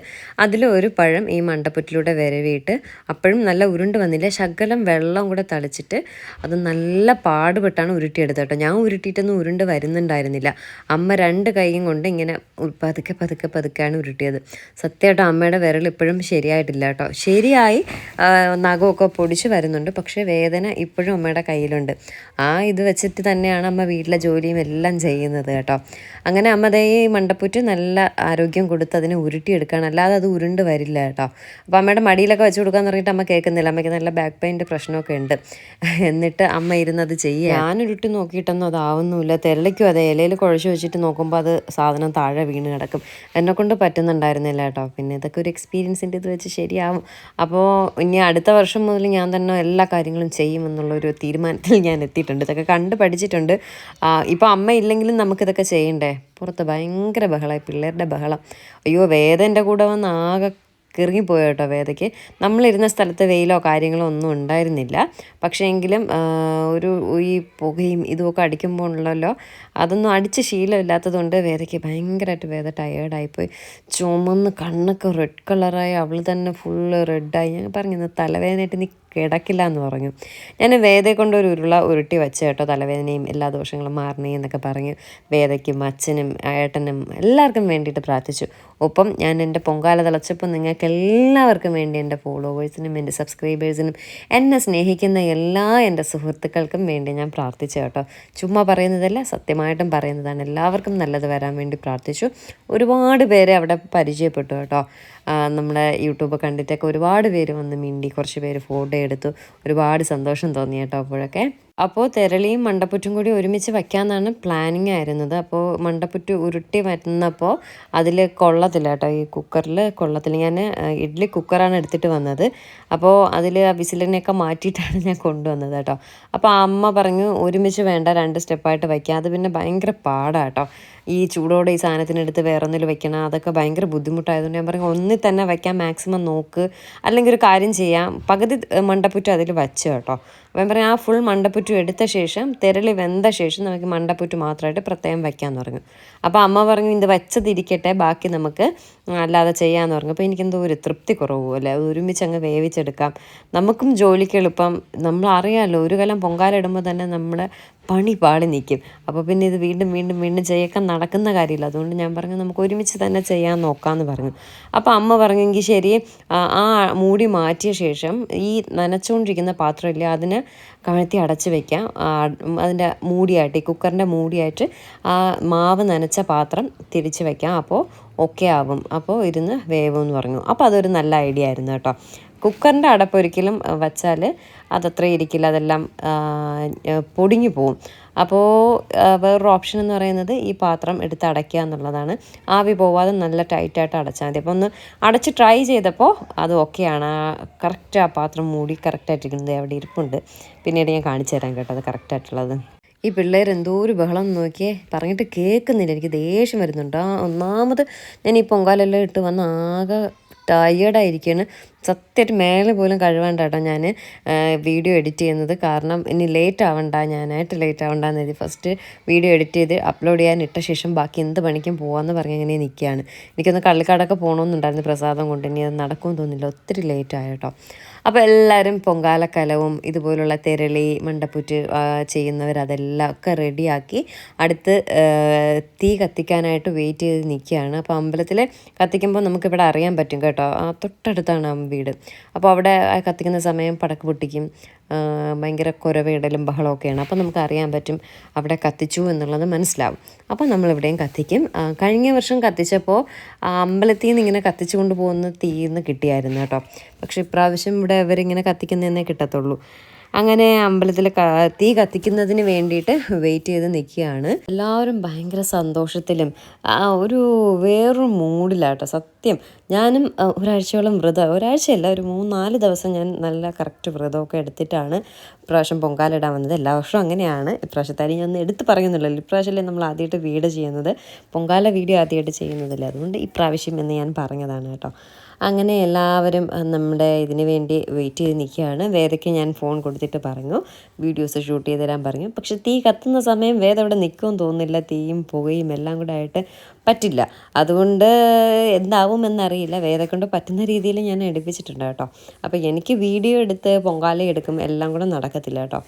അതിലൊരു പഴം ഈ മണ്ടപ്പുറ്റിലൂടെ വരവിയിട്ട്, അപ്പോഴും നല്ല ഉരുണ്ട് വന്നില്ല, ശകലം വെള്ളം കൂടെ തളിച്ചിട്ട് അത് നല്ല പാടുപെട്ടാണ് ഉരുട്ടിയെടുത്തത് കേട്ടോ. ഞാൻ ഉരുട്ടിയിട്ടൊന്നും ഉരുണ്ട് വരുന്നുണ്ടായിരുന്നില്ല. അമ്മ 2 കൈയും കൊണ്ട് ഇങ്ങനെ പതുക്കെ പതുക്കെ പതുക്കെയാണ് ഉരുട്ടിയത്. സത്യമായിട്ടും അമ്മയുടെ വിരൽ ഇപ്പോഴും ശരിയായിട്ടില്ല കേട്ടോ. ശരിയായി നഖമൊക്കെ പൊടിച്ച് വരുന്നുണ്ട്, പക്ഷേ വേദന ഇപ്പോഴും അമ്മയുടെ കയ്യിലുണ്ട്. ഇത് വെച്ചിട്ട് തന്നെയാണ് അമ്മ വീട്ടിലെ ജോലിയും എല്ലാം ചെയ്യുന്നത് കേട്ടോ. അങ്ങനെ അമ്മ ദേ ഈ മണ്ടപ്പുറ്റ് നല്ല ആരോഗ്യം കൊടുത്ത് അതിനെ ഉരുട്ടിയെടുക്കുകയാണ്, അല്ലാതെ അത് ഉരുണ്ട് വരില്ല കേട്ടോ. അപ്പോൾ അമ്മയുടെ മടിയിലൊക്കെ വെച്ച് കൊടുക്കാൻ തുടങ്ങിയിട്ട് അമ്മ കേൾക്കുന്നില്ല. അമ്മയ്ക്ക് നല്ല ബാക്ക് പെയിൻ്റെ പ്രശ്നമൊക്കെ ഉണ്ട്. എന്നിട്ട് അമ്മ ഇരുന്നത് ചെയ്യുക. ഞാൻ ഉരുട്ടി നോക്കിയിട്ടൊന്നും അതാവുന്നില്ല. തിരളിക്കും അതെ, ഇലയിൽ കുഴച്ച് വെച്ചിട്ട് നോക്കുമ്പോൾ അത് സാധനം താഴെ വീണ് കിടക്കും. എന്നെക്കൊണ്ട് പറ്റുന്നുണ്ടായിരുന്നില്ല കേട്ടോ. പിന്നെ ഇതൊക്കെ ഒരു എക്സ്പീരിയൻസിൻ്റെ ഇത് വെച്ച് ശരിയാവും. അപ്പോൾ ഇനി അടുത്ത വർഷം മുതൽ ഞാൻ തന്നെ എല്ലാ കാര്യങ്ങളും ചെയ്യുമെന്നുള്ളൊരു തീരുമാനത്തിൽ ഞാൻ എത്തിയിട്ടുണ്ട്. ഇതൊക്കെ കണ്ട് പഠിച്ചിട്ടുണ്ട്. ഇപ്പോൾ അമ്മ ഇല്ലെങ്കിലും നമുക്കിതൊക്കെ ചെയ്യണ്ടേ. പുറത്ത് ഭയങ്കര ബഹളമായി, പിള്ളേരുടെ ബഹളം. അയ്യോ, വേദ എൻ്റെ കൂടെ വന്ന് ആകെ കിറങ്ങിപ്പോയി കേട്ടോ. വേദയ്ക്ക് നമ്മളിരുന്ന സ്ഥലത്ത് വെയിലോ കാര്യങ്ങളോ ഒന്നും ഉണ്ടായിരുന്നില്ല. പക്ഷേ എങ്കിലും ഈ പുകയും ഇതുമൊക്കെ അടിക്കുമ്പോൾ ഉള്ളല്ലോ, അതൊന്നും അടിച്ച് ശീലമില്ലാത്തതുകൊണ്ട് വേദയ്ക്ക് ഭയങ്കരമായിട്ട് വേദ ടയേർഡായിപ്പോയി. ചുമന്ന് കണ്ണൊക്കെ റെഡ് കളറായി, അവൾ തന്നെ ഫുള്ള് റെഡായി. ഞാൻ പറഞ്ഞു, തലവേദനയായിട്ട് നീ കിടക്കില്ല എന്ന് പറഞ്ഞു. ഞാൻ വേദയെ കൊണ്ട് ഒരു ഉരുട്ടി വെച്ച് കേട്ടോ, തലവേദനയും എല്ലാ ദോഷങ്ങളും മാറണേ എന്നൊക്കെ പറഞ്ഞ് വേദയ്ക്കും അച്ഛനും ഏട്ടനും എല്ലാവർക്കും വേണ്ടിയിട്ട് പ്രാർത്ഥിച്ചു. ഒപ്പം ഞാൻ എൻ്റെ പൊങ്കാല തിളച്ചപ്പോൾ നിങ്ങൾക്ക് എല്ലാവർക്കും വേണ്ടി, എൻ്റെ ഫോളോവേഴ്സിനും എൻ്റെ സബ്സ്ക്രൈബേഴ്സിനും എന്നെ സ്നേഹിക്കുന്ന എല്ലാ എൻ്റെ സുഹൃത്തുക്കൾക്കും വേണ്ടി ഞാൻ പ്രാർത്ഥിച്ചു കേട്ടോ. ചുമ്മാ പറയുന്നതല്ല, സത്യമായിട്ടും പറയുന്നതാണ്. എല്ലാവർക്കും നല്ലത് വരാൻ വേണ്ടി പ്രാർത്ഥിച്ചു. ഒരുപാട് പേരെ അവിടെ പരിചയപ്പെട്ടു കേട്ടോ. നമ്മുടെ യൂട്യൂബ് കണ്ടിട്ടൊക്കെ ഒരുപാട് പേര് വന്ന് മിണ്ടി, കുറച്ച് പേര് ഫോട്ടോ എടുത്തു. ഒരുപാട് സന്തോഷം തോന്നി കേട്ടോ അപ്പോഴൊക്കെ. അപ്പോൾ തിരളിയും മണ്ടപ്പുറ്റും കൂടി ഒരുമിച്ച് വയ്ക്കാമെന്നാണ് പ്ലാനിങ് ആയിരുന്നത്. അപ്പോൾ മണ്ടപ്പുറ്റ് ഉരുട്ടി വന്നപ്പോൾ അതിൽ കൊള്ളത്തില്ല കേട്ടോ, ഈ കുക്കറിൽ കൊള്ളത്തില്ല. ഞാൻ ഇഡ്ഡലി കുക്കറാണ് എടുത്തിട്ട് വന്നത്. അപ്പോൾ അതിൽ ആ വിസിലിനെയൊക്കെ മാറ്റിയിട്ടാണ് ഞാൻ കൊണ്ടുവന്നത് കേട്ടോ. അപ്പോൾ അമ്മ പറഞ്ഞു, ഒരുമിച്ച് വേണ്ട, 2 സ്റ്റെപ്പായിട്ട് വയ്ക്കാം. അത് പിന്നെ ഭയങ്കര പാടാണ് കേട്ടോ. ഈ ചൂടോടെ ഈ സാധനത്തിനെടുത്ത് വേറെ ഒന്നിൽ വെക്കണം, അതൊക്കെ ഭയങ്കര ബുദ്ധിമുട്ടായതുകൊണ്ട് ഞാൻ പറഞ്ഞു, ഒന്നിൽ തന്നെ വയ്ക്കാൻ മാക്സിമം നോക്ക്, അല്ലെങ്കിൽ ഒരു കാര്യം ചെയ്യാം, പകുതി മണ്ടപ്പുറ്റ് അതിൽ വച്ച് കേട്ടോ. അപ്പം പറയാം, ആ ഫുൾ മണ്ടപ്പുറ്റു എടുത്ത ശേഷം തിരളി വെന്ത ശേഷം നമുക്ക് മണ്ടപ്പുറ്റ് മാത്രമായിട്ട് പ്രത്യേകം വയ്ക്കാമെന്ന് പറഞ്ഞു. അപ്പോൾ അമ്മ പറഞ്ഞു, ഇത് വച്ചതിരിക്കട്ടെ, ബാക്കി നമുക്ക് അല്ലാതെ ചെയ്യാമെന്ന് പറഞ്ഞു. അപ്പോൾ എനിക്കെന്തോ ഒരു തൃപ്തി കുറവ് പോലെ, അത് ഒരുമിച്ച് അങ്ങ് വേവിച്ചെടുക്കാം, നമുക്കും ജോലിക്ക് എളുപ്പം. നമ്മളറിയാമല്ലോ, ഒരു കലം പൊങ്കാല ഇടുമ്പോൾ തന്നെ നമ്മുടെ പണി പാളി നിൽക്കും. അപ്പോൾ പിന്നെ ഇത് വീണ്ടും വീണ്ടും വീണ്ടും ചെയ്യൊക്കെ നടക്കുന്ന കാര്യമില്ല. അതുകൊണ്ട് ഞാൻ പറഞ്ഞു, നമുക്ക് ഒരുമിച്ച് തന്നെ ചെയ്യാൻ നോക്കാമെന്ന് പറഞ്ഞു. അപ്പോൾ അമ്മ പറഞ്ഞെങ്കിൽ ശരി. ആ മൂടി മാറ്റിയ ശേഷം ഈ നനച്ചുകൊണ്ടിരിക്കുന്ന പാത്രമില്ലേ, അതിന് കമഴ്ത്തി അടച്ച് വയ്ക്കാം. അതിൻ്റെ മൂടിയായിട്ട്, ഈ കുക്കറിൻ്റെ മൂടിയായിട്ട് ആ മാവ് നനച്ച പാത്രം തിരിച്ച് വയ്ക്കാം. അപ്പോൾ ഓക്കെ ആവും, അപ്പോൾ ഇരുന്ന് വേവുമെന്ന് പറഞ്ഞു. അപ്പോൾ അതൊരു നല്ല ഐഡിയ ആയിരുന്നു കേട്ടോ. കുക്കറിൻ്റെ അടപ്പ് ഒരിക്കലും വച്ചാൽ അതത്ര ഇരിക്കില്ല, അതെല്ലാം പൊടിഞ്ഞു പോവും. അപ്പോൾ വേറൊരു ഓപ്ഷൻ എന്ന് പറയുന്നത് ഈ പാത്രം എടുത്ത് അടയ്ക്കുക എന്നുള്ളതാണ്. ആവി പോവാതെ നല്ല ടൈറ്റായിട്ട് അടച്ചാൽ മതി. അപ്പോൾ ഒന്ന് അടച്ച് ട്രൈ ചെയ്തപ്പോൾ അത് ഓക്കെയാണ്. കറക്റ്റ് ആ പാത്രം മൂടി കറക്റ്റായിട്ടിരിക്കുന്നത് അവിടെ ഇരിപ്പുണ്ട്. പിന്നീട് ഞാൻ കാണിച്ചു തരാം കേട്ടോ അത് കറക്റ്റായിട്ടുള്ളത്. ഈ പിള്ളേർ എന്തോ ഒരു ബഹളം നോക്കിയേ, പറഞ്ഞിട്ട് കേൾക്കുന്നില്ല. എനിക്ക് ദേഷ്യം വരുന്നുണ്ട്. ഒന്നാമത് ഞാൻ ഈ പൊങ്കാലെല്ലാം ഇട്ട് വന്ന് ആകെ ടയേർഡായിരിക്കുകയാണ്. സത്യമായിട്ട് മേലെ പോലും കഴുകാണ്ടാട്ടോ ഞാൻ വീഡിയോ എഡിറ്റ് ചെയ്യുന്നത്. കാരണം ഇനി ലേറ്റ് ആവണ്ട, ഞാനായിട്ട് ലേറ്റ് ആവണ്ടെന്ന് കരുതി ഫസ്റ്റ് വീഡിയോ എഡിറ്റ് ചെയ്ത് അപ്ലോഡ് ചെയ്യാൻ ഇട്ട ശേഷം ബാക്കി എന്ത് പണിക്കും പോകാമെന്ന് പറഞ്ഞ് ഇങ്ങനെ നിൽക്കുകയാണ്. എനിക്കൊന്ന് കള്ളിക്കാടൊക്കെ പോകണമെന്നുണ്ടായിരുന്നു പ്രസാദം കൊണ്ട്. ഇനി അത് നടക്കുമെന്ന് തോന്നില്ല, ഒത്തിരി ലേറ്റ് ആയിട്ടോ. അപ്പോൾ എല്ലാവരും പൊങ്കാലക്കലവും ഇതുപോലുള്ള തെരളി മണ്ടപ്പുറ്റ് ചെയ്യുന്നവരതെല്ലാം ഒക്കെ റെഡിയാക്കി അടുത്ത് തീ കത്തിക്കാനായിട്ട് വെയിറ്റ് ചെയ്ത് നിൽക്കുകയാണ്. അപ്പോൾ അമ്പലത്തിൽ കത്തിക്കുമ്പോൾ നമുക്കിവിടെ അറിയാൻ പറ്റും കേട്ടോ, തൊട്ടടുത്താണ് വീട്. അപ്പോൾ അവിടെ കത്തിക്കുന്ന സമയം പടക്ക് പൊട്ടിക്കും, ഭയങ്കര കുരവയിടലും ബഹളമൊക്കെയാണ്. അപ്പോൾ നമുക്ക് അറിയാൻ പറ്റും അവിടെ കത്തിച്ചു എന്നുള്ളത് മനസ്സിലാവും. അപ്പോൾ നമ്മളിവിടെയും കത്തിക്കും. കഴിഞ്ഞ വർഷം കത്തിച്ചപ്പോൾ അമ്പലത്തിൽ നിന്ന് ഇങ്ങനെ കത്തിച്ചു കൊണ്ട് പോകുന്ന തീന്ന് കിട്ടിയായിരുന്നു കേട്ടോ. പക്ഷേ ഇപ്രാവശ്യം ഇവിടെ അവരിങ്ങനെ കത്തിക്കുന്നതെന്നേ കിട്ടത്തുള്ളൂ. അങ്ങനെ അമ്പലത്തിൽ തീ കത്തിക്കുന്നതിന് വേണ്ടിയിട്ട് വെയിറ്റ് ചെയ്ത് നിൽക്കുകയാണ്. എല്ലാവരും ഭയങ്കര സന്തോഷത്തിലും ഒരു വേറൊരു മൂഡിലാട്ടോ സത്യം. ഞാനും ഒരാഴ്ചയോളം ഒരാഴ്ചയല്ല, ഒരു 3-4 ദിവസം ഞാൻ നല്ല കറക്റ്റ് വ്രതമൊക്കെ എടുത്തിട്ടാണ് ഇപ്രാവശ്യം പൊങ്കാലിടാൻ വന്നത്. എല്ലാ വർഷവും അങ്ങനെയാണ്. ഇപ്രാവശ്യത്തെ ഞാൻ എടുത്ത് പറയുന്നില്ലല്ലോ, ഇപ്രാവശ്യമല്ലേ നമ്മൾ ആദ്യമായിട്ട് വീഡിയോ ചെയ്യുന്നത്, പൊങ്കാല വീഡിയോ ആദ്യമായിട്ട് ചെയ്യുന്നതല്ലേ, അതുകൊണ്ട് ഇപ്രാവശ്യം എന്ന് ഞാൻ പറഞ്ഞതാണ് കേട്ടോ. അങ്ങനെ എല്ലാവരും നമ്മുടെ ഇതിന് വേണ്ടി വെയിറ്റ് ചെയ്ത് നിൽക്കുകയാണ്. വേദയ്ക്ക് ഞാൻ ഫോൺ കൊടുത്തിട്ട് പറഞ്ഞു വീഡിയോസ് ഷൂട്ട് ചെയ്ത് തരാൻ പറഞ്ഞു. പക്ഷെ തീ കത്തുന്ന സമയം വേദ അവിടെ നിൽക്കുമെന്ന് തോന്നുന്നില്ല, തീയും പുകയും എല്ലാം കൂടെ ആയിട്ട് പറ്റില്ല. അതുകൊണ്ട് എന്താവുമെന്നറിയില്ല. വേദ കൊണ്ട് പറ്റുന്ന രീതിയിൽ ഞാൻ എടുപ്പിച്ചിട്ടുണ്ട് കേട്ടോ. അപ്പോൾ എനിക്ക് വീഡിയോ എടുത്ത് പൊങ്കാല എടുക്കും എല്ലാം കൂടെ നടക്കത്തില്ല കേട്ടോ.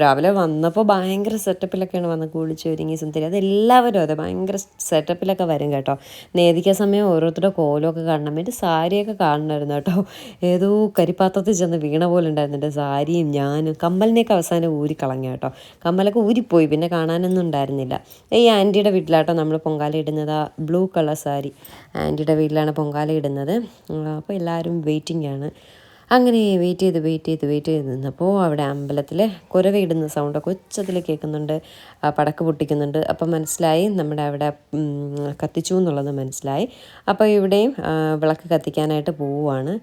രാവിലെ വന്നപ്പോൾ ഭയങ്കര സെറ്റപ്പിലൊക്കെയാണ് വന്നത്, കുളിച്ച് ഒരുങ്ങി സുന്ദരി. അതെല്ലാവരും അതെ ഭയങ്കര സെറ്റപ്പിലൊക്കെ വരും കേട്ടോ. നേദിക്ക സമയം ഓരോരുത്തരുടെ കോലമൊക്കെ കാണണം. എൻ്റെ സാരിയൊക്കെ കാണണമായിരുന്നു കേട്ടോ. ഏതോ കരിപ്പാത്രത്തിൽ ചെന്ന് വീണ പോലെ ഉണ്ടായിരുന്നു എൻ്റെ സാരിയും ഞാനും. കമ്മലിനെയൊക്കെ അവസാനം ഊരിക്കളഞ്ഞ കേട്ടോ. കമ്മലൊക്കെ ഊരിപ്പോയി, പിന്നെ കാണാനൊന്നും ഉണ്ടായിരുന്നില്ല. ഈ ആൻറ്റിയുടെ വീട്ടിലാട്ടോ നമ്മൾ പൊങ്കാല ഇടുന്നത്. ബ്ലൂ കളർ സാരി ആൻറ്റിയുടെ വീട്ടിലാണ് പൊങ്കാല ഇടുന്നത്. അപ്പോൾ എല്ലാവരും വെയിറ്റിംഗ് ആണ്. അങ്ങനെ വെയിറ്റ് ചെയ്ത് നിന്നപ്പോൾ അവിടെ അമ്പലത്തിൽ കുരവയിടുന്ന സൗണ്ടൊക്കെ ഉച്ചത്തിൽ കേൾക്കുന്നുണ്ട്, പടക്ക് പൊട്ടിക്കുന്നുണ്ട്. അപ്പം മനസ്സിലായി നമ്മുടെ അവിടെ കത്തിച്ചു എന്നുള്ളത് മനസ്സിലായി. അപ്പോൾ ഇവിടെയും വിളക്ക് കത്തിക്കാനായിട്ട് പോവുകയാണ്.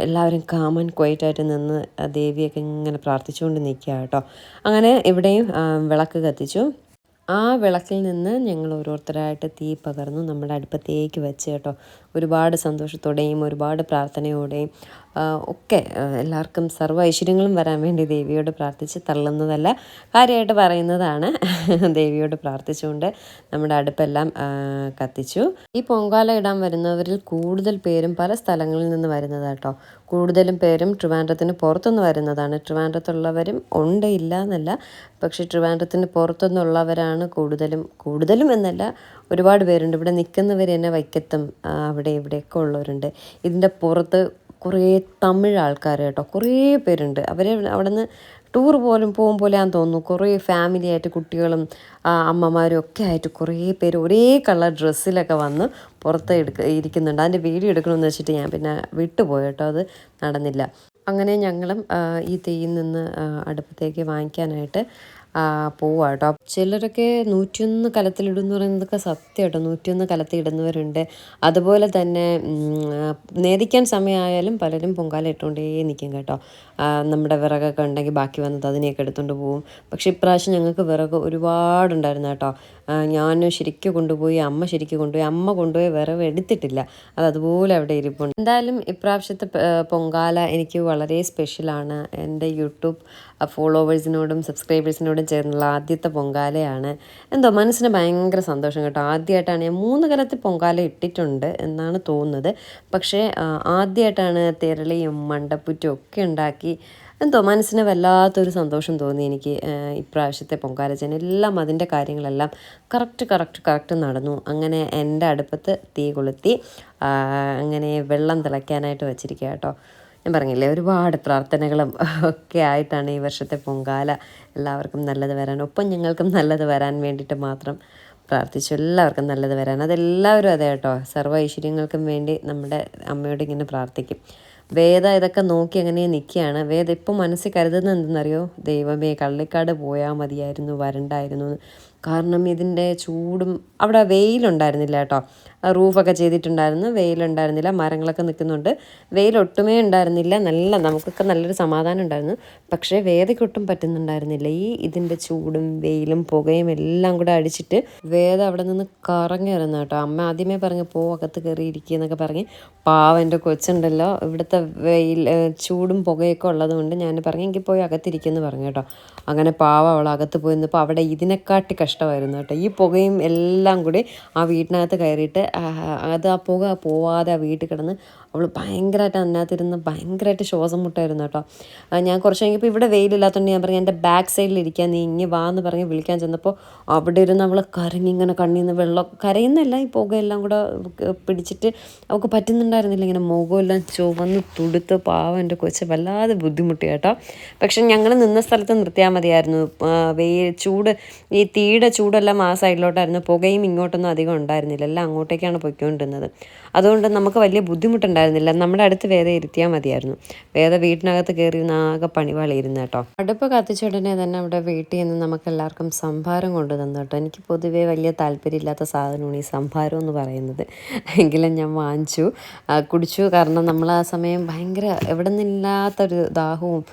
എല്ലാവരും കാമൻ ക്വയറ്റായിട്ട് നിന്ന് ദേവിയൊക്കെ ഇങ്ങനെ പ്രാർത്ഥിച്ചുകൊണ്ട് നിൽക്കുക കേട്ടോ. അങ്ങനെ ഇവിടെയും വിളക്ക് കത്തിച്ചു. ആ വിളക്കിൽ നിന്ന് ഞങ്ങൾ ഓരോരുത്തരായിട്ട് തീ പകർന്നു നമ്മുടെ അടുപ്പത്തേക്ക് വെച്ച് കേട്ടോ. ഒരുപാട് സന്തോഷത്തോടെയും ഒരുപാട് പ്രാർത്ഥനയോടെയും ഒക്കെ എല്ലാവർക്കും സർവ്വ ഐശ്വര്യങ്ങളും വരാൻ വേണ്ടി ദേവിയോട് പ്രാർത്ഥിച്ച് തള്ളുന്നതല്ല, കാര്യമായിട്ട് പറയുന്നതാണ്. ദേവിയോട് പ്രാർത്ഥിച്ചുകൊണ്ട് നമ്മുടെ അടുപ്പെല്ലാം കത്തിച്ചു. ഈ പൊങ്കാല ഇടാൻ വരുന്നവരിൽ കൂടുതൽ പേരും പല സ്ഥലങ്ങളിൽ നിന്ന് വരുന്നതാട്ടോ. കൂടുതലും പേരും ട്രിവാൻഡ്രത്തിന് പുറത്തുനിന്ന് വരുന്നതാണ്. ട്രിവാൻഡ്രത്തുള്ളവരും ഉണ്ട്, ഇല്ല എന്നല്ല, പക്ഷേ ട്രിവാൻഡ്രത്തിന് പുറത്തുനിന്നുള്ളവരാണ് കൂടുതലും എന്നല്ല, ഒരുപാട് പേരുണ്ട്. ഇവിടെ നിൽക്കുന്നവർ തന്നെ വൈക്കത്തും അവിടെ ഇവിടെയൊക്കെ ഉള്ളവരുണ്ട്. ഇതിൻ്റെ പുറത്ത് കുറേ തമിഴ് ആൾക്കാർ കേട്ടോ, കുറേ പേരുണ്ട്. അവർ അവിടെ നിന്ന് ടൂർ പോലും പോകും പോലെയാണെന്ന് തോന്നുന്നു. കുറേ ഫാമിലി ആയിട്ട് കുട്ടികളും അമ്മമാരും ഒക്കെ ആയിട്ട് കുറേ പേര് ഒരേ കളർ ഡ്രസ്സിലൊക്കെ വന്ന് പുറത്ത് ഇരിക്കുന്നുണ്ട്. അതിൻ്റെ വീഡിയോ എടുക്കണമെന്ന് വെച്ചിട്ട് ഞാൻ പിന്നെ വിട്ടുപോയി കേട്ടോ, അത് നടന്നില്ല. അങ്ങനെ ഞങ്ങളും ഈ തീയിൽ നിന്ന് അടുപ്പത്തേക്ക് വാങ്ങിക്കാനായിട്ട് പോവുക കേട്ടോ. ചിലരൊക്കെ 101 കലത്തിലിടും എന്ന് പറയുന്നതൊക്കെ സത്യം കേട്ടോ. 101 കലത്തിൽ ഇടുന്നവരുണ്ട്. അതുപോലെ തന്നെ നേദിക്കാൻ സമയമായാലും പലരും പൊങ്കാല ഇട്ടുകൊണ്ടേ നിൽക്കും കേട്ടോ. നമ്മുടെ വിറകൊക്കെ ഉണ്ടെങ്കിൽ ബാക്കി വന്നത് അതിനെയൊക്കെ എടുത്തുകൊണ്ട് പോവും. പക്ഷേ ഇപ്രാവശ്യം ഞങ്ങൾക്ക് വിറക് ഒരുപാടുണ്ടായിരുന്നു കേട്ടോ. ഞാൻ ശരിക്കും കൊണ്ടുപോയി, അമ്മ കൊണ്ടുപോയി വിറവ് എടുത്തിട്ടില്ല, അതുപോലെ അവിടെ ഇരിപ്പുണ്ട്. എന്തായാലും ഇപ്രാവശ്യത്തെ പൊങ്കാല എനിക്ക് വളരെ സ്പെഷ്യലാണ്. എൻ്റെ യൂട്യൂബ് ഫോളോവേഴ്സിനോടും സബ്സ്ക്രൈബേഴ്സിനോടും ചേർന്നുള്ള ആദ്യത്തെ പൊങ്കാലയാണ്. എന്തോ മനസ്സിന് ഭയങ്കര സന്തോഷം കേട്ടോ. ആദ്യമായിട്ടാണ് ഞാൻ 3 കലത്തിൽ പൊങ്കാല ഇട്ടിട്ടുണ്ട് എന്നാണ് തോന്നുന്നത്. പക്ഷേ ആദ്യമായിട്ടാണ് തെരളിയും മണ്ടപ്പുറ്റും ഒക്കെ ഉണ്ടാക്കി. എന്തോ മനസ്സിന് വല്ലാത്തൊരു സന്തോഷം തോന്നി എനിക്ക് ഇപ്രാവശ്യത്തെ പൊങ്കാല ചെയ്യാൻ. എല്ലാം അതിൻ്റെ കാര്യങ്ങളെല്ലാം കറക്റ്റ് നടന്നു. അങ്ങനെ എൻ്റെ അടുപ്പത്ത് തീ കൊളുത്തി അങ്ങനെ വെള്ളം തിളയ്ക്കാനായിട്ട് വെച്ചിരിക്കുക കേട്ടോ. ഞാൻ പറഞ്ഞില്ലേ, ഒരുപാട് പ്രാർത്ഥനകളും ഒക്കെ ആയിട്ടാണ് ഈ വർഷത്തെ പൊങ്കാല. എല്ലാവർക്കും നല്ലത് വരാൻ, ഒപ്പം ഞങ്ങൾക്കും നല്ലത് വരാൻ വേണ്ടിയിട്ട് മാത്രം പ്രാർത്ഥിച്ചു. എല്ലാവർക്കും നല്ലത് വരാൻ, അതെല്ലാവരും അതെ കേട്ടോ. സർവ്വ ഐശ്വര്യങ്ങൾക്കും വേണ്ടി നമ്മുടെ അമ്മയോട് ഇങ്ങനെ പ്രാർത്ഥിക്കും. വേദ ഇതൊക്കെ നോക്കി അങ്ങനെ നിൽക്കുകയാണ്. വേദ ഇപ്പം മനസ്സിൽ കരുതുന്നത് എന്തെന്നറിയോ? ദൈവമേ, കള്ളിക്കാട് പോയാൽ മതിയായിരുന്നു, വരണ്ടായിരുന്നു. കാരണം ഇതിൻ്റെ ചൂടും അവിടെ വെയിലുണ്ടായിരുന്നില്ല കേട്ടോ. റൂഫൊക്കെ ചെയ്തിട്ടുണ്ടായിരുന്നു. വെയിലുണ്ടായിരുന്നില്ല, മരങ്ങളൊക്കെ നിൽക്കുന്നുണ്ട്. വെയിലൊട്ടുമേ ഉണ്ടായിരുന്നില്ല. നമുക്കൊക്കെ നല്ലൊരു സമാധാനം ഉണ്ടായിരുന്നു. പക്ഷേ വേദയ്ക്കൊട്ടും പറ്റുന്നുണ്ടായിരുന്നില്ല. ഇതിൻ്റെ ചൂടും വെയിലും പുകയും എല്ലാം കൂടെ അടിച്ചിട്ട് വേദ അവിടെ നിന്ന് കറങ്ങിയിരുന്നു കേട്ടോ. അമ്മ ആദ്യമേ പറഞ്ഞ് അകത്ത് കയറി ഇരിക്കുക എന്നൊക്കെ പറഞ്ഞ്. പാവം എൻ്റെ കൊച്ചുണ്ടല്ലോ, ഇവിടുത്തെ ചൂടും പുകയൊക്കെ ഉള്ളതുകൊണ്ട് ഞാൻ പറഞ്ഞു എങ്കിൽ പോയി അകത്തിരിക്കുമെന്ന് പറഞ്ഞു കേട്ടോ. അങ്ങനെ പാവം അവൾ അകത്ത് പോയി നിന്നപ്പോൾ അവിടെ ഇതിനെക്കാട്ടി കഷ്ടമായിരുന്നു കേട്ടോ. ഈ പുകയും എല്ലാം കൂടി ആ വീട്ടിനകത്ത് കയറിയിട്ട് ആ പുക പോവാതെ ആ വീട്ടിൽ കിടന്ന് അവൾ ഭയങ്കരമായിട്ട് അതിനകത്തിരുന്ന് ഭയങ്കരമായിട്ട് ശ്വാസം മുട്ടായിരുന്നു കേട്ടോ. ഞാൻ കുറച്ച് കഴിഞ്ഞപ്പോൾ ഇവിടെ വെയിലില്ലാത്തതുകൊണ്ട് ഞാൻ പറഞ്ഞു എൻ്റെ ബാക്ക് സൈഡിലിരിക്കാൻ, നീ ഇങ്ങ് വാ എന്ന് പറഞ്ഞ് വിളിക്കാൻ ചെന്നപ്പോൾ അവിടെ ഇരുന്ന് അവൾ കരഞ്ഞി ഇങ്ങനെ കണ്ണിൽ നിന്ന് വെള്ളം, കരയുന്നല്ല, ഈ പുകയെല്ലാം കൂടെ പിടിച്ചിട്ട് അവൾക്ക് പറ്റുന്നുണ്ടായിരുന്നില്ല. ഇങ്ങനെ മുഖമെല്ലാം ചുവന്ന് തുടുത്ത് പാവം എൻ്റെ കൊച്ച് വല്ലാതെ ബുദ്ധിമുട്ടി കേട്ടോ. പക്ഷെ ഞങ്ങൾ നിന്ന സ്ഥലത്ത് നിർത്തിയാൽ മതിയായിരുന്നു. ചൂട്, ഈ തീയുടെ ചൂടെല്ലാം ആ സൈഡിലോട്ടായിരുന്നു. പുകയും ഇങ്ങോട്ടൊന്നും അധികം ഉണ്ടായിരുന്നില്ല, എല്ലാം അങ്ങോട്ടേക്കാണ് പൊയ്ക്കൊണ്ടിരുന്നത്. അതുകൊണ്ട് നമുക്ക് വലിയ ബുദ്ധിമുട്ടുണ്ടായിരുന്നില്ല. നമ്മുടെ അടുത്ത് വേദ ഇരുത്തിയാൽ മതിയായിരുന്നു. വേദ വീട്ടിനകത്ത് കയറി ആകെ പണിവാളിയിരുന്നു കേട്ടോ. അടുപ്പ് കത്തിച്ച ഉടനെ തന്നെ അവിടെ വീട്ടിൽ നിന്ന് നമുക്ക് എല്ലാവർക്കും സംഭാരം കൊണ്ടു തന്നു കേട്ടോ. എനിക്ക് പൊതുവേ വലിയ താല്പര്യമില്ലാത്ത സാധനമാണ് ഈ സംഭാരം എന്ന് പറയുന്നത്. എങ്കിലും ഞാൻ വാങ്ങിച്ചു കുടിച്ചു. കാരണം നമ്മൾ ആ സമയം ഭയങ്കര എവിടെ നിന്നില്ലാത്തൊരു ദാഹവും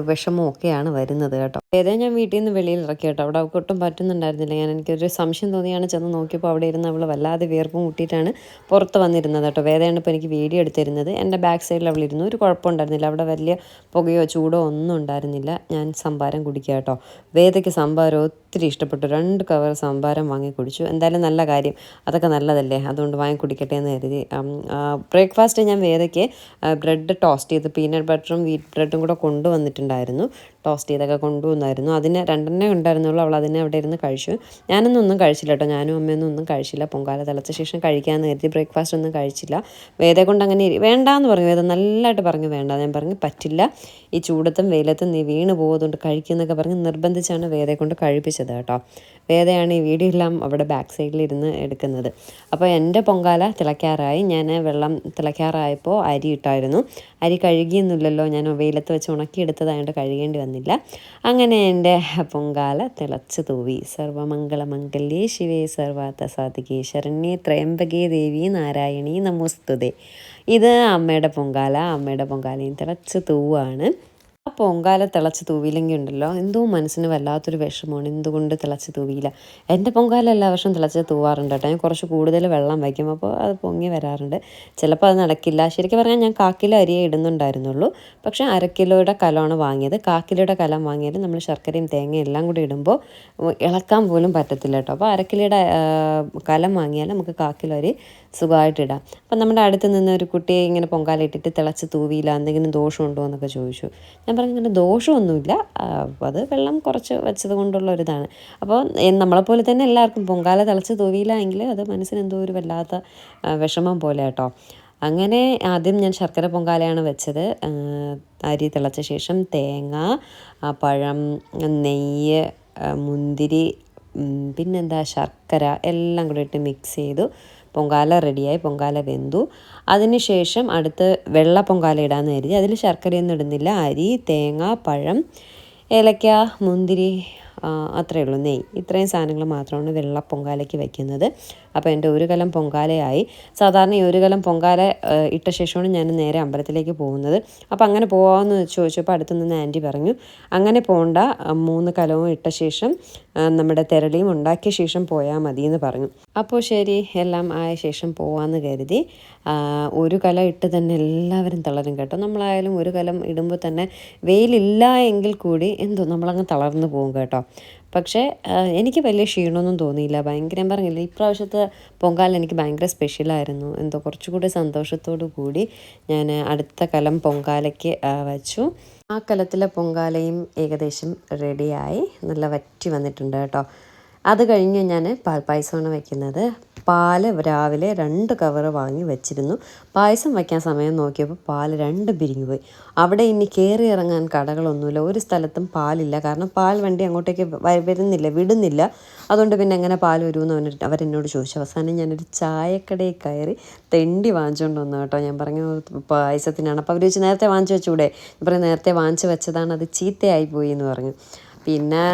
വിഷമവും ഒക്കെയാണ് വരുന്നത് കേട്ടോ. ഏതേ ഞാൻ വീട്ടിൽ നിന്ന് വെളിയിൽ ഇറക്കി കേട്ടോ. അവിടെ അവൾക്ക് ഒട്ടും പറ്റുന്നുണ്ടായിരുന്നില്ല. എനിക്കൊരു സംശയം തോന്നിയാണ് ചെന്ന് നോക്കിയപ്പോൾ അവിടെ ഇരുന്ന് അവൾ വല്ലാതെ വിയർപ്പ് മുട്ടിയിട്ടാണ് പുറത്ത് വന്നിരുന്നത് കേട്ടോ. വേദയാണ് ഇപ്പോൾ എനിക്ക് വീഡിയോ എടുത്തിരുന്നത്. എൻ്റെ ബാക്ക് സൈഡിൽ അവളിരുന്നു. ഒരു കുഴപ്പമുണ്ടായിരുന്നില്ല. അവിടെ വലിയ പുകയോ ചൂടോ ഒന്നും ഉണ്ടായിരുന്നില്ല. ഞാൻ സംഭാരം കുടിക്കുക കേട്ടോ. വേദയ്ക്ക് സംഭാരം ഒത്തിരി ഇഷ്ടപ്പെട്ടു. 2 കവർ സംഭാരം വാങ്ങി കുടിച്ചു. എന്തായാലും നല്ല കാര്യം, അതൊക്കെ നല്ലതല്ലേ, അതുകൊണ്ട് വാങ്ങി കുടിക്കട്ടെ എന്ന് കരുതി. ബ്രേക്ക്ഫാസ്റ്റ് ഞാൻ വേദയ്ക്ക് ബ്രെഡ് ടോസ്റ്റ് ചെയ്ത് പീനട്ട് ബട്ടറും വീറ്റ് ബ്രെഡും കൂടെ കൊണ്ടുവന്നിട്ടുണ്ടായിരുന്നു. ടോസ്റ്റ് ചെയ്തൊക്കെ കൊണ്ടുവന്നായിരുന്നു. അതിന് 2 ഉണ്ടായിരുന്നുള്ളൂ. അവൾ അതിനെ അവിടെ ഇരുന്ന് കഴിച്ചു. ഞാനൊന്നും കഴിച്ചില്ല കേട്ടോ. ഞാനും അമ്മയൊന്നും ഒന്നും കഴിച്ചില്ല. പൊങ്കാല തിളച്ച ശേഷം കഴിക്കാമെന്ന് കരുതി ബ്രേക്ക്ഫാസ്റ്റ് ഒന്നും കഴിച്ചില്ല. വേദയെ കൊണ്ട് അങ്ങനെ വേണ്ടാന്ന് പറഞ്ഞു. വേദ നല്ലതായിട്ട് പറഞ്ഞു വേണ്ട. ഞാൻ പറഞ്ഞു പറ്റില്ല, ഈ ചൂടത്തും വെയിലത്തും നീ വീണ് പോകുന്നതുകൊണ്ട് കഴിക്കുന്നൊക്കെ പറഞ്ഞ് നിർബന്ധിച്ചാണ് വേദയെ കൊണ്ട് കഴിപ്പിച്ചത് കേട്ടോ. വേദയാണ് ഈ വീഡിയോ എല്ലാം അവിടെ ബാക്ക് സൈഡിലിരുന്ന് എടുക്കുന്നത്. അപ്പോൾ എൻ്റെ പൊങ്കാല തിളയ്ക്കാറായി. ഞാൻ വെള്ളം തിളയ്ക്കാറായപ്പോൾ അരി ഇട്ടായിരുന്നു. അരി കഴുകിയൊന്നുമില്ലല്ലോ, ഞാൻ വെയിലത്ത് വെച്ച് ഉണക്കിയെടുത്തതായതുകൊണ്ട് കഴുകേണ്ടി വന്നില്ല. അങ്ങനെ എൻ്റെ പൊങ്കാല തിളച്ച് തൂവി. സർവമംഗളമംഗല്യേ ശിവേ സർവാർത്ഥ സാധികേ ശരണ്യേ ത്രയംബകേ ദേവി നാരായണീ നമോസ്തുതേ. ഇത് അമ്മയുടെ പൊങ്കാലയും തിളച്ച് തൂവാണ്. ആ പൊങ്കാല തിളച്ച് തൂവിയില്ലെങ്കിൽ ഉണ്ടല്ലോ, എന്തോ മനസ്സിന് വല്ലാത്തൊരു വിഷമമാണ്. എന്തുകൊണ്ട് തിളച്ച് തൂവിയില്ല? എൻ്റെ പൊങ്കാല എല്ലാ വർഷവും തിളച്ച് തൂവാറുണ്ട് കേട്ടോ. ഞാൻ കുറച്ച് കൂടുതൽ വെള്ളം വയ്ക്കും, അപ്പോൾ അത് പൊങ്ങി വരാറുണ്ട്. ചിലപ്പോൾ അത് നടക്കില്ല. ശരിക്കും പറഞ്ഞാൽ ഞാൻ 1/4 കിലോ അരിയേ ഇടുന്നുണ്ടായിരുന്നുള്ളൂ. പക്ഷേ 1/2 കിലോയുടെ കലമാണ് വാങ്ങിയത്. 1/4 കിലോയുടെ കലം വാങ്ങിയാൽ നമ്മൾ ശർക്കരയും തേങ്ങയും എല്ലാം കൂടി ഇടുമ്പോൾ ഇളക്കാൻ പോലും പറ്റത്തില്ല കേട്ടോ. അപ്പോൾ 1/2 കിലോയുടെ കലം വാങ്ങിയാൽ നമുക്ക് 1/4 കിലോ അരി സുഖമായിട്ടിടാം. അപ്പം നമ്മുടെ അടുത്ത് നിന്ന് ഒരു കുട്ടിയെ ഇങ്ങനെ പൊങ്കാല ഇട്ടിട്ട് തിളച്ച് തൂവിയില്ല, എന്തെങ്കിലും ദോഷമുണ്ടോ എന്നൊക്കെ ചോദിച്ചു. ഞാൻ പറഞ്ഞു ഇങ്ങനെ ദോഷമൊന്നുമില്ല, അത് വെള്ളം കുറച്ച് വെച്ചത് കൊണ്ടുള്ള ഒരിതാണ്. അപ്പോൾ നമ്മളെപ്പോലെ തന്നെ എല്ലാവർക്കും പൊങ്കാല തിളച്ച് തൂവിയില്ല എങ്കിൽ അത് മനസ്സിന് എന്തോ ഒരു വല്ലാത്ത വിഷമം പോലെ കേട്ടോ. അങ്ങനെ ആദ്യം ഞാൻ ശർക്കര പൊങ്കാലയാണ് വെച്ചത്. അരി തിളച്ച ശേഷം തേങ്ങ, പഴം, നെയ്യ്, മുന്തിരി, പിന്നെന്താ ശർക്കര എല്ലാം കൂടി ഇട്ട് മിക്സ് ചെയ്തു. പൊങ്കാല റെഡിയായി. പൊങ്കാല വെന്തു. അതിനുശേഷം അടുത്ത് വെള്ള പൊങ്കാല ഇടാമെന്ന് കരുതി. അതിൽ ശർക്കരയൊന്നും ഇടുന്നില്ല. അരി, തേങ്ങ, പഴം, ഏലക്ക, മുന്തിരി, അത്രയേ ഉള്ളൂ, നെയ്യ്, ഇത്രയും സാധനങ്ങൾ മാത്രമാണ് വെള്ള പൊങ്കാലയ്ക്ക് വയ്ക്കുന്നത്. അപ്പോൾ എൻ്റെ 1 കലം പൊങ്കാലയായി. സാധാരണ ഈ 1 കലം പൊങ്കാല ഇട്ട ശേഷമാണ് ഞാൻ നേരെ അമ്പലത്തിലേക്ക് പോകുന്നത്. അപ്പോൾ അങ്ങനെ പോകാമെന്ന് ചോദിച്ചപ്പോൾ അടുത്ത് നിന്ന് ആൻറ്റി പറഞ്ഞു അങ്ങനെ പോകണ്ട, 3 കലവും ഇട്ട ശേഷം നമ്മുടെ തെരളിയും ഉണ്ടാക്കിയ ശേഷം പോയാൽ മതി എന്ന് പറഞ്ഞു. അപ്പോൾ ശരി, എല്ലാം ആയ ശേഷം പോകാമെന്ന് കരുതി. 1 കലം ഇട്ട് തന്നെ എല്ലാവരും തളരും കേട്ടോ. നമ്മളായാലും 1 കലം ഇടുമ്പോൾ തന്നെ വെയിലില്ല എങ്കിൽ കൂടി എന്തോ നമ്മളങ്ങ് തളർന്നു പോകും കേട്ടോ. പക്ഷേ എനിക്ക് വലിയ ക്ഷീണമൊന്നും തോന്നിയില്ല. ഞാൻ പറഞ്ഞില്ല, ഇപ്രാവശ്യത്തെ പൊങ്കാല എനിക്ക് ഭയങ്കര സ്പെഷ്യലായിരുന്നു. എന്തോ കുറച്ചുകൂടി സന്തോഷത്തോടു കൂടി ഞാൻ അടുത്ത കലം പൊങ്കാലയ്ക്ക് വച്ചു. ആ കലത്തിലെ പൊങ്കാലയും ഏകദേശം റെഡിയായി, നല്ല വറ്റി വന്നിട്ടുണ്ട് കേട്ടോ. അത് കഴിഞ്ഞ് ഞാൻ പാൽപ്പായസമാണ് വയ്ക്കുന്നത്. പാല് രാവിലെ 2 കവറ് വാങ്ങി വെച്ചിരുന്നു. പായസം വയ്ക്കാൻ സമയം നോക്കിയപ്പോൾ പാല് 2 പിരിഞ്ഞു പോയി. അവിടെ ഇനി കയറി ഇറങ്ങാൻ കടകളൊന്നുമില്ല, ഒരു സ്ഥലത്തും പാലില്ല. കാരണം പാൽ വണ്ടി അങ്ങോട്ടേക്ക് വിടുന്നില്ല. അതുകൊണ്ട് പിന്നെ എങ്ങനെ പാൽ വരുമെന്ന് അവരെന്നോട് ചോദിച്ചു. അവസാനം ഞാനൊരു ചായക്കടയിൽ കയറി തെണ്ടി വാങ്ങിച്ചുകൊണ്ട് വന്നു കേട്ടോ. ഞാൻ പറഞ്ഞു പായസത്തിനാണ്. അപ്പോൾ അവർ ചോദിച്ചു നേരത്തെ വാങ്ങിച്ചു വെച്ചൂടെ? ഞാൻ പറഞ്ഞു നേരത്തെ വാങ്ങിച്ചു വെച്ചതാണ്, അത് ചീത്തയായി പോയി എന്ന് പറഞ്ഞു. പിന്നെ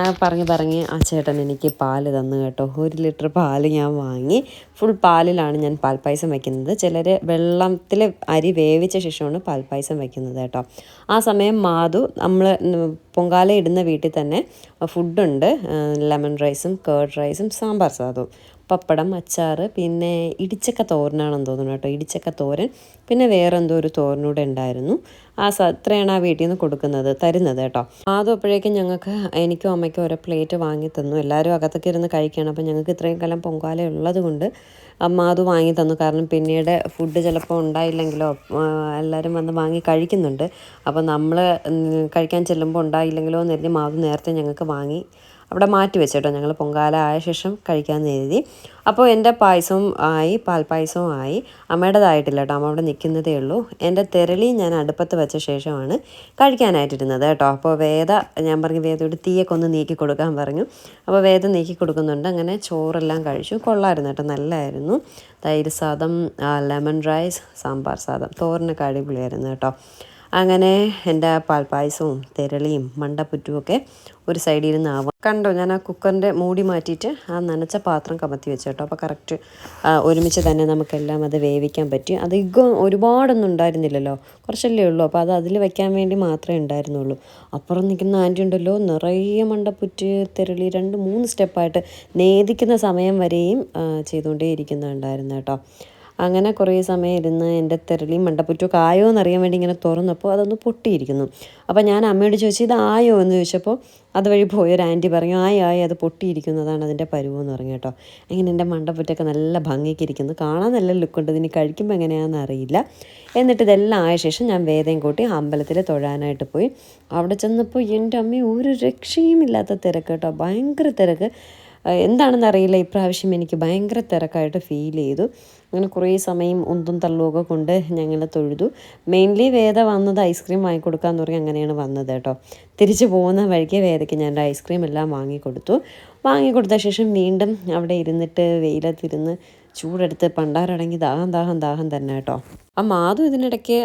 പറഞ്ഞ് ആ ചേട്ടൻ എനിക്ക് പാല് തന്നു കേട്ടോ. 1 ലിറ്റർ പാല് ഞാൻ വാങ്ങി. ഫുൾ പാലിലാണ് ഞാൻ പാൽപ്പായസം വയ്ക്കുന്നത്. ചിലർ വെള്ളത്തിൽ അരി വേവിച്ച ശേഷമാണ് പാൽപ്പായസം വയ്ക്കുന്നത് കേട്ടോ. ആ സമയം മാധു നമ്മൾ പൊങ്കാല ഇടുന്ന വീട്ടിൽ തന്നെ ഫുഡുണ്ട്. ലെമൺ റൈസും കേർഡ് റൈസും സാമ്പാർ സാധവും പപ്പടം, അച്ചാർ, പിന്നെ ഇടിച്ചക്ക തോരനാണെന്ന് തോന്നുന്നു കേട്ടോ. ഇടിച്ചക്ക തോരൻ, പിന്നെ വേറെ എന്തോ ഒരു തോരനൂടെ ഉണ്ടായിരുന്നു. അത്രയാണ് ആ വീട്ടിൽ നിന്ന് തരുന്നത് കേട്ടോ. അതും അപ്പോഴേക്കും ഞങ്ങൾക്ക് എനിക്കും അമ്മയ്ക്കും ഓരോ പ്ലേറ്റ് വാങ്ങി തന്നു. എല്ലാവരും അകത്തൊക്കെ ഇരുന്ന് കഴിക്കുകയാണ്. അപ്പോൾ ഞങ്ങൾക്ക് ഇത്രയും കാലം പൊങ്കാല ഉള്ളത് കൊണ്ട് അമ്മ അത് വാങ്ങി തന്നു. കാരണം പിന്നീട് ഫുഡ് ചിലപ്പോൾ ഉണ്ടായില്ലെങ്കിലോ എല്ലാവരും വന്ന് വാങ്ങി കഴിക്കുന്നുണ്ട്. അപ്പോൾ നമ്മൾ കഴിക്കാൻ ചെല്ലുമ്പോൾ ഉണ്ടായില്ലെങ്കിലോ എന്ന് കരുതി മാവ് നേരത്തെ ഞങ്ങൾക്ക് വാങ്ങി അവിടെ മാറ്റി വെച്ചേട്ടോ. ഞങ്ങൾ പൊങ്കാല ആയ ശേഷം കഴിക്കാമെന്ന് കരുതി. അപ്പോൾ എൻ്റെ പായസവും ആയി, പാൽപ്പായസവും ആയി. അമ്മയുടേതായിട്ടില്ല കേട്ടോ, അമ്മ അവിടെ നിൽക്കുന്നതേ ഉള്ളൂ. എൻ്റെ തെരളി ഞാൻ അടുപ്പത്ത് വെച്ച ശേഷമാണ് കഴിക്കാനായിട്ടിരുന്നത് കേട്ടോ. അപ്പോൾ ഞാൻ പറഞ്ഞു വേദയോട് തീയൊക്കെ ഒന്ന് നീക്കി കൊടുക്കാൻ പറഞ്ഞു. അപ്പോൾ വേദ നീക്കി കൊടുക്കുന്നുണ്ട്. അങ്ങനെ ചോറെല്ലാം കഴിച്ചു. കൊള്ളായിരുന്നു കേട്ടോ, നല്ലതായിരുന്നു. തൈര് സാദം, ലെമൺ റൈസ്, സാമ്പാർ സാദം, തോരനൊക്കെ അടിപൊളിയായിരുന്നു കേട്ടോ. അങ്ങനെ എൻ്റെ പാൽപ്പായസവും തെരളിയും മണ്ടപ്പുറ്റുമൊക്കെ ഒരു സൈഡിൽ ഇരുന്ന് കണ്ടോ. ഞാൻ ആ കുക്കറിൻ്റെ മൂടി മാറ്റിയിട്ട് ആ നനച്ച പാത്രം കമത്തി വെച്ചു കേട്ടോ. അപ്പോൾ കറക്റ്റ് ഒരുമിച്ച് തന്നെ നമുക്കെല്ലാം അത് വേവിക്കാൻ പറ്റി. അധികം ഒരുപാടൊന്നും ഉണ്ടായിരുന്നില്ലല്ലോ, കുറച്ചല്ലേ ഉള്ളൂ. അപ്പോൾ അത് അതിൽ വെക്കാൻ വേണ്ടി മാത്രമേ ഉണ്ടായിരുന്നുള്ളൂ. അപ്പുറം നിൽക്കുന്ന ആൻറ്റി ഉണ്ടല്ലോ, നിറയെ മണ്ടപ്പുറ്റ് തെരളി 2-3 സ്റ്റെപ്പായിട്ട് നേദിക്കുന്ന സമയം വരെയും ചെയ്തുകൊണ്ടേ ഇരിക്കുന്നുണ്ടായിരുന്നു കേട്ടോ. അങ്ങനെ കുറേ സമയം ഇരുന്ന് എൻ്റെ തെരളിയും മണ്ടപ്പുറ്റുമൊക്കെ ആയോ എന്നറിയാൻ വേണ്ടി ഇങ്ങനെ തുറന്നപ്പോൾ അതൊന്ന് പൊട്ടിയിരിക്കുന്നു. അപ്പോൾ ഞാൻ അമ്മയോട് ചോദിച്ചു ഇത് ആയോ എന്ന് ചോദിച്ചപ്പോൾ അതുവഴി പോയൊരു ആൻറ്റി പറഞ്ഞു ആയി അത് പൊട്ടിയിരിക്കുന്നതാണ് അതിൻ്റെ പരുവെന്ന് പറഞ്ഞു കേട്ടോ. അങ്ങനെ എൻ്റെ മണ്ടപ്പുറ്റൊക്കെ നല്ല ഭംഗിക്കിരിക്കുന്നു, കാണാൻ നല്ല ലുക്കുണ്ട്. ഇതിന് കഴിക്കുമ്പോൾ എങ്ങനെയാണെന്ന് അറിയില്ല. എന്നിട്ട് ഇതെല്ലാം ആയ ശേഷം ഞാൻ വേദയും കൂട്ടി അമ്പലത്തിൽ തൊഴാനായിട്ട് പോയി. അവിടെ ചെന്നപ്പോൾ എൻ്റെ അമ്മ ഒരു രക്ഷയുമില്ലാത്ത തിരക്ക് കേട്ടോ, ഭയങ്കര തിരക്ക്. എന്താണെന്ന് അറിയില്ല, ഇപ്രാവശ്യം എനിക്ക് ഭയങ്കര തിരക്കായിട്ട് ഫീൽ ചെയ്തു. അങ്ങനെ കുറേ സമയം ഉന്തും തള്ളുമൊക്കെ കൊണ്ട് ഞങ്ങൾ തൊഴുതു. മെയിൻലി വേദ വന്നത് ഐസ്ക്രീം വാങ്ങിക്കൊടുക്കാമെന്ന് പറഞ്ഞ് അങ്ങനെയാണ് വന്നത് കേട്ടോ. തിരിച്ചു പോകുന്ന വഴിക്ക് വേദയ്ക്ക് ഞാൻ ഐസ്ക്രീം എല്ലാം വാങ്ങിക്കൊടുത്ത ശേഷം വീണ്ടും അവിടെ ഇരുന്നിട്ട് വെയിലത്തിരുന്ന് ചൂടെടുത്ത് പണ്ടാരടങ്ങി ദാഹം തന്നെ കേട്ടോ. ആ മാധു ഇതിനിടയ്ക്ക്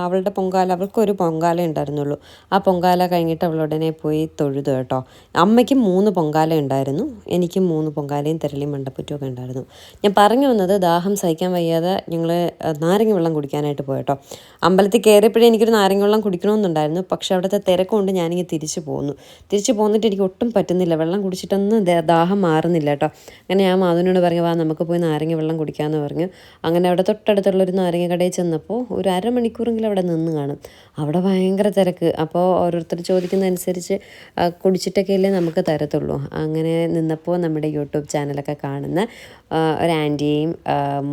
അവൾക്കൊരു പൊങ്കാല ഉണ്ടായിരുന്നുള്ളൂ. ആ പൊങ്കാല കഴിഞ്ഞിട്ട് അവൾ ഉടനെ പോയി തൊഴുതു കേട്ടോ. അമ്മയ്ക്കും 3 പൊങ്കാല ഉണ്ടായിരുന്നു, എനിക്കും 3 പൊങ്കാലയും തെരളിയും മണ്ടപ്പുറ്റുമൊക്കെ ഉണ്ടായിരുന്നു. ഞാൻ പറഞ്ഞു വന്നത് ദാഹം സഹിക്കാൻ വയ്യാതെ ഞങ്ങൾ നാരങ്ങ വെള്ളം കുടിക്കാനായിട്ട് പോയിട്ടോ. അമ്പലത്തിൽ കയറിയപ്പോഴേ എനിക്കൊരു നാരങ്ങ വെള്ളം കുടിക്കണമെന്നുണ്ടായിരുന്നു. പക്ഷേ അവിടുത്തെ തിരക്കുകൊണ്ട് ഞാനിങ്ങനെ തിരിച്ചു പോന്നിട്ട് എനിക്ക് ഒട്ടും പറ്റുന്നില്ല, വെള്ളം കുടിച്ചിട്ടൊന്നും ദാഹം മാറുന്നില്ല കേട്ടോ. അങ്ങനെ ഞാൻ മാധുവിനോട് പറഞ്ഞു വാ നമുക്ക് പോയി നാരങ്ങ വെള്ളം കുടിക്കാമെന്ന് പറഞ്ഞു. അങ്ങനെ അവിടെ തൊട്ടടുത്തുള്ളൊരു നാരങ്ങ കടയിൽ ചെന്നപ്പോൾ ഒരു അരമണിക്കൂറെങ്കിലും അവിടെ നിന്ന് കാണും. അവിടെ ഭയങ്കര തിരക്ക്. അപ്പോൾ ഓരോരുത്തർ ചോദിക്കുന്നതനുസരിച്ച് കുടിച്ചിട്ടൊക്കെയല്ലേ നമുക്ക് തരത്തുള്ളൂ. അങ്ങനെ നിന്നപ്പോൾ നമ്മുടെ യൂട്യൂബ് ചാനലൊക്കെ കാണുന്ന ഒരു ആൻറ്റിയെയും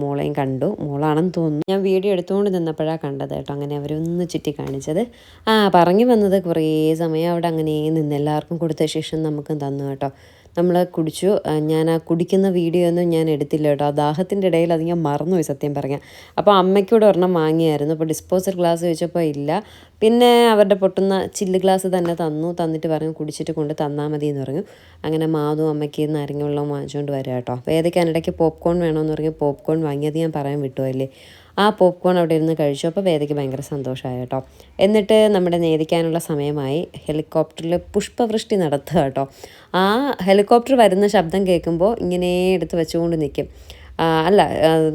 മോളെയും കണ്ടു. മോളാണെന്ന് തോന്നുന്നു. ഞാൻ വീഡിയോ എടുത്തുകൊണ്ട് നിന്നപ്പോഴാണ് കണ്ടത് കേട്ടോ. അങ്ങനെ അവരൊന്ന് ചുറ്റി കാണിച്ചത്. പറഞ്ഞു വന്നത് കുറേ സമയം അവിടെ അങ്ങനെ നിന്ന് എല്ലാവർക്കും കൊടുത്ത ശേഷം നമുക്കും തന്നു കേട്ടോ. നമ്മൾ കുടിച്ചു. ഞാൻ ആ കുടിക്കുന്ന വീഡിയോ ഒന്നും ഞാൻ എടുത്തില്ല കേട്ടോ. ആ ദാഹത്തിൻ്റെ ഇടയിൽ അത് ഞാൻ മറന്നുപോയി സത്യം പറയാം. അപ്പോൾ അമ്മയ്ക്കൂടെ ഒരെണ്ണം വാങ്ങിയായിരുന്നു. അപ്പോൾ ഡിസ്പോസൽ ഗ്ലാസ് ചോദിച്ചപ്പോൾ ഇല്ല. പിന്നെ അവരുടെ പൊട്ടുന്ന ചില്ല് ഗ്ലാസ് തന്നെ തന്നിട്ട് പറഞ്ഞു കുടിച്ചിട്ട് കൊണ്ട് തന്നാൽ മതി എന്ന് പറഞ്ഞു. അങ്ങനെ മാധു അമ്മയ്ക്ക് നാരങ്ങ വെള്ളം വാങ്ങിച്ചുകൊണ്ട് വരിക കേട്ടോ. അപ്പോൾ ഏതൊക്കെ പോപ്കോൺ വേണമെന്ന് പറഞ്ഞ് പോപ്കോൺ വാങ്ങിയത് ഞാൻ പറയാൻ വിട്ടുപോയല്ലേ. ആ പോപ്കോൺ അവിടെ ഇരുന്ന് കഴിച്ചു. അപ്പോൾ വേദയ്ക്ക് ഭയങ്കര സന്തോഷമായി കേട്ടോ. എന്നിട്ട് നമ്മുടെ നേദിക്കാനുള്ള സമയമായി. ഹെലികോപ്റ്ററിൽ പുഷ്പവൃഷ്ടി നടത്തുക കേട്ടോ. ആ ഹെലികോപ്റ്റർ വരുന്ന ശബ്ദം കേൾക്കുമ്പോൾ ഇങ്ങനെ എടുത്ത് വെച്ചുകൊണ്ട് നിൽക്കും.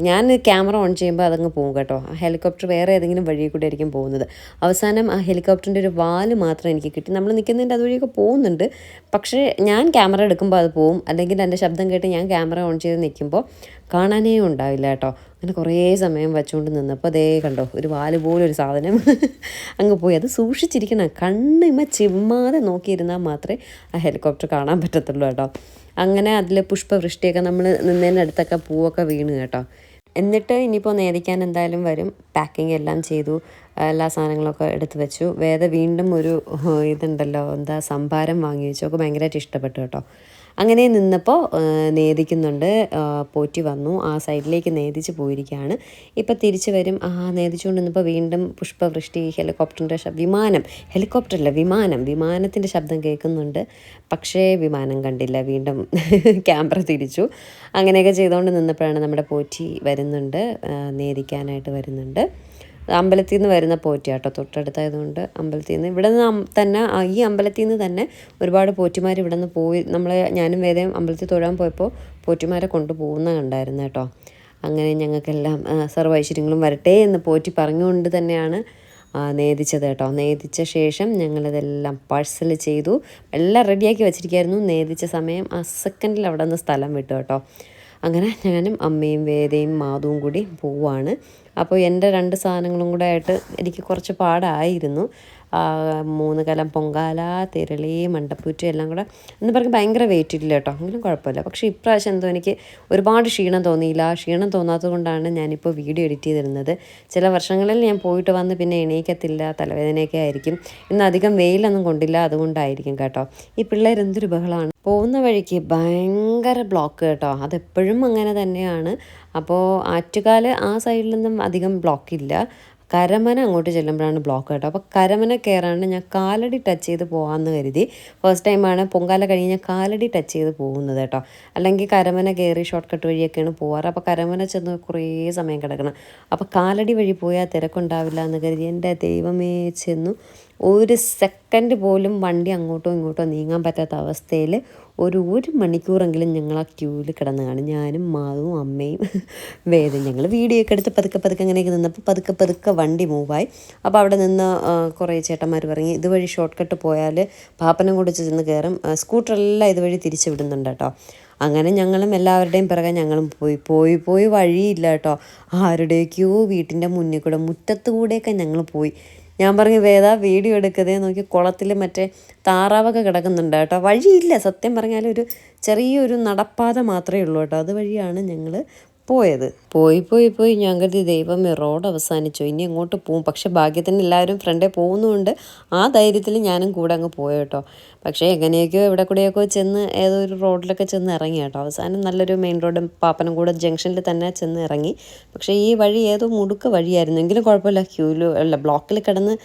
ഞാൻ ക്യാമറ ഓൺ ചെയ്യുമ്പോൾ അതങ്ങ് പോകും കേട്ടോ. ആ ഹെലികോപ്റ്റർ വേറെ ഏതെങ്കിലും വഴി കൂടെ ആയിരിക്കും പോകുന്നത്. അവസാനം ആ ഹെലികോപ്റ്ററിൻ്റെ ഒരു വാല് മാത്രം എനിക്ക് കിട്ടി. നമ്മൾ നിൽക്കുന്നതിൻ്റെ അതുവഴിയൊക്കെ പോകുന്നുണ്ട്. പക്ഷേ ഞാൻ ക്യാമറ എടുക്കുമ്പോൾ അത് പോവും, അല്ലെങ്കിൽ എൻ്റെ ശബ്ദം കേട്ട് ഞാൻ ക്യാമറ ഓൺ ചെയ്ത് നിൽക്കുമ്പോൾ കാണാനേ ഉണ്ടാവില്ല കേട്ടോ. അങ്ങനെ കുറേ സമയം വെച്ചുകൊണ്ട് നിന്നപ്പോൾ അതേ കണ്ടോ ഒരു വാല് പോലൊരു സാധനം അങ്ങ് പോയി. അത് സൂക്ഷിച്ചിരിക്കണം, കണ്ണിമ ചിമ്മാതെ നോക്കിയിരുന്നാൽ മാത്രമേ ആ ഹെലികോപ്റ്റർ കാണാൻ പറ്റത്തുള്ളൂ കേട്ടോ. അങ്ങനെ അതിൽ പുഷ്പവൃഷ്ടിയൊക്കെ നമ്മൾ നിന്നതിൻ്റെ അടുത്തൊക്കെ പൂവൊക്കെ വീണ് കേട്ടോ. എന്നിട്ട് ഇനിയിപ്പോൾ നേദിക്കാൻ എന്തായാലും വരും. പാക്കിംഗ് എല്ലാം ചെയ്തു, എല്ലാ സാധനങ്ങളൊക്കെ എടുത്ത് വെച്ചു. വേദ വീണ്ടും ഒരു ഇതുണ്ടല്ലോ സംഭാരം വാങ്ങി വെച്ചു. ഒക്കെ ഭയങ്കരമായിട്ട് ഇഷ്ടപ്പെട്ടു കേട്ടോ. അങ്ങനെ നിന്നപ്പോൾ നേദിക്കുന്നുണ്ട്. പോറ്റി വന്നു, ആ സൈഡിലേക്ക് നേദിച്ച് പോയിരിക്കുകയാണ്. ഇപ്പം തിരിച്ച് വരും. നേദിച്ചുകൊണ്ട് നിന്നപ്പോൾ വീണ്ടും പുഷ്പവൃഷ്ടി, ഹെലികോപ്റ്ററിൻ്റെ വിമാനത്തിൻ്റെ ശബ്ദം കേൾക്കുന്നുണ്ട്. പക്ഷേ വിമാനം കണ്ടില്ല. വീണ്ടും ക്യാമറ തിരിച്ചു. അങ്ങനെയൊക്കെ ചെയ്തുകൊണ്ട് നിന്നപ്പോഴാണ് നമ്മുടെ പോറ്റി വരുന്നുണ്ട്, നേദിക്കാനായിട്ട് വരുന്നുണ്ട്. അമ്പലത്തിൽ നിന്ന് വരുന്ന പോറ്റിയാട്ടോ, തൊട്ടടുത്തായതുകൊണ്ട് അമ്പലത്തിൽ നിന്ന് ഇവിടെ നിന്ന് തന്നെ ഈ അമ്പലത്തിൽ നിന്ന് തന്നെ ഒരുപാട് പോറ്റിമാർ ഇവിടെ നിന്ന് പോയി. ഞാനും വേദയും അമ്പലത്തിൽ തൊഴാൻ പോയപ്പോൾ പോറ്റിമാരെ കൊണ്ടുപോകുന്ന കണ്ടായിരുന്നു കേട്ടോ. അങ്ങനെ ഞങ്ങൾക്കെല്ലാം സർവ്വ ഐശ്വര്യങ്ങളും വരട്ടെ എന്ന് പോറ്റി പറഞ്ഞുകൊണ്ട് തന്നെയാണ് നേദിച്ചത് കേട്ടോ. നേദിച്ച ശേഷം ഞങ്ങളിതെല്ലാം പാഴ്സൽ ചെയ്തു, എല്ലാം റെഡിയാക്കി വെച്ചിരിക്കുകയായിരുന്നു. നേദിച്ച സമയം ആ സെക്കൻഡിൽ അവിടെ നിന്ന് സ്ഥലം വിട്ടു കേട്ടോ. അങ്ങനെ ഞാനും അമ്മയും വേദയും മാധുവും കൂടി പോവുകയാണ്. അപ്പോൾ എൻ്റെ 2 സാധനങ്ങളും കൂടെ ആയിട്ട് എനിക്ക് കുറച്ച് പാടായിരുന്നു. 3 കലം പൊങ്കാല, തിരളി, മണ്ടപ്പൂറ്റ് എല്ലാം കൂടെ എന്ന് പറഞ്ഞ് ഭയങ്കര വെയിറ്റ് ഇല്ല കേട്ടോ, എങ്കിലും കുഴപ്പമില്ല. പക്ഷേ ഇപ്രാവശ്യം എന്തോ എനിക്ക് ഒരുപാട് ക്ഷീണം തോന്നിയില്ല. ക്ഷീണം തോന്നാത്തത് കൊണ്ടാണ് ഞാനിപ്പോൾ വീഡിയോ എഡിറ്റ് ചെയ്തിരുന്നത്. ചില വർഷങ്ങളിൽ ഞാൻ പോയിട്ട് വന്ന് പിന്നെ എണീക്കത്തില്ല, തലവേദനയൊക്കെ ആയിരിക്കും. ഇന്ന് അധികം വെയിലൊന്നും കൊണ്ടില്ല, അതുകൊണ്ടായിരിക്കും കേട്ടോ. ഈ പിള്ളേർ എന്തൊരു ബഹളമാണ്. പോകുന്ന വഴിക്ക് ഭയങ്കര ബ്ലോക്ക് കേട്ടോ, അതെപ്പോഴും അങ്ങനെ തന്നെയാണ്. അപ്പോൾ ആറ്റുകാൽ ആ സൈഡിലൊന്നും അധികം ബ്ലോക്കില്ല. കരമന അങ്ങോട്ട് ചെല്ലുമ്പോഴാണ് ബ്ലോക്ക് കേട്ടോ. അപ്പോൾ കരമന കയറാണ്ട് ഞാൻ കാലടി ടച്ച് ചെയ്ത് പോകാമെന്ന് കരുതി. ഫസ്റ്റ് ടൈമാണ് പൊങ്കാല കഴിഞ്ഞ് ഞാൻ കാലടി ടച്ച് ചെയ്ത് പോകുന്നത് കേട്ടോ. അല്ലെങ്കിൽ കരമന കയറി ഷോർട്ട് കട്ട് വഴിയൊക്കെയാണ് പോകാറ്. അപ്പോൾ കരമന ചെന്ന് കുറേ സമയം കിടക്കണം. അപ്പോൾ കാലടി വഴി പോയാൽ തിരക്കുണ്ടാവില്ല എന്ന് കരുതി എൻ്റെ ദൈവമേ ചെന്നു. 1 സെക്കൻഡ് പോലും വണ്ടി അങ്ങോട്ടോ ഇങ്ങോട്ടോ നീങ്ങാൻ പറ്റാത്ത അവസ്ഥയിൽ ഒരു മണിക്കൂറെങ്കിലും ഞങ്ങൾ ആ ക്യൂവിൽ കിടന്ന് കാണും. ഞാനും മാധവും അമ്മയും വേദം. ഞങ്ങൾ വീഡിയോ ഒക്കെ എടുത്ത് പതുക്കെ അങ്ങനെയൊക്കെ നിന്നപ്പോൾ പതുക്കെ വണ്ടി മൂവായി. അപ്പോൾ അവിടെ നിന്ന് കുറേ ചേട്ടന്മാർ പറഞ്ഞു ഇതുവഴി ഷോർട്ട് കട്ട് പോയാൽ പാപ്പനം കൂടി ചെന്ന് കയറും, സ്കൂട്ടറെല്ലാം ഇതുവഴി തിരിച്ചു വിടുന്നുണ്ട് കേട്ടോ. അങ്ങനെ ഞങ്ങളും എല്ലാവരുടെയും പിറകെ ഞങ്ങളും പോയി വഴിയില്ല കേട്ടോ. ആരുടെയൊക്കെയോ വീട്ടിൻ്റെ മുന്നിൽ കൂടെ മുറ്റത്ത് കൂടെയൊക്കെ ഞങ്ങൾ പോയി. ഞാൻ പറഞ്ഞു വേദ വീഡിയോ എടുക്കതേ നോക്കി, കുളത്തിൽ മറ്റേ താറാവൊക്കെ കിടക്കുന്നുണ്ട് കേട്ടോ. വഴിയില്ല, സത്യം പറഞ്ഞാൽ ഒരു ചെറിയൊരു നടപ്പാത മാത്രമേ ഉള്ളൂ കേട്ടോ. അതുവഴിയാണ് ഞങ്ങൾ പോയത്. പോയി ഞാൻ കരുതി ദൈവമേ റോഡ് അവസാനിച്ചു, ഇനി എങ്ങോട്ട് പോവും. പക്ഷെ ഭാഗ്യത്തിന് എല്ലാവരും ഫ്രണ്ടേ പോകുന്നുണ്ട്. ആ ധൈര്യത്തിൽ ഞാനും കൂടെ അങ്ങ് പോയ കേട്ടോ. പക്ഷേ എങ്ങനെയൊക്കെയോ ഇവിടെ കൂടെയൊക്കെ ചെന്ന് ഏതോ ഒരു റോഡിലൊക്കെ ചെന്ന് ഇറങ്ങി കേട്ടോ. അവസാനം നല്ലൊരു മെയിൻ റോഡ് പാപ്പനംകോട് ജംഗ്ഷനിൽ തന്നെ ചെന്ന് ഇറങ്ങി. പക്ഷേ ഈ വഴി ഏതോ മുടുക്ക വഴിയായിരുന്നു, എങ്കിലും കുഴപ്പമില്ല. ബ്ലോക്കിൽ കിടന്ന്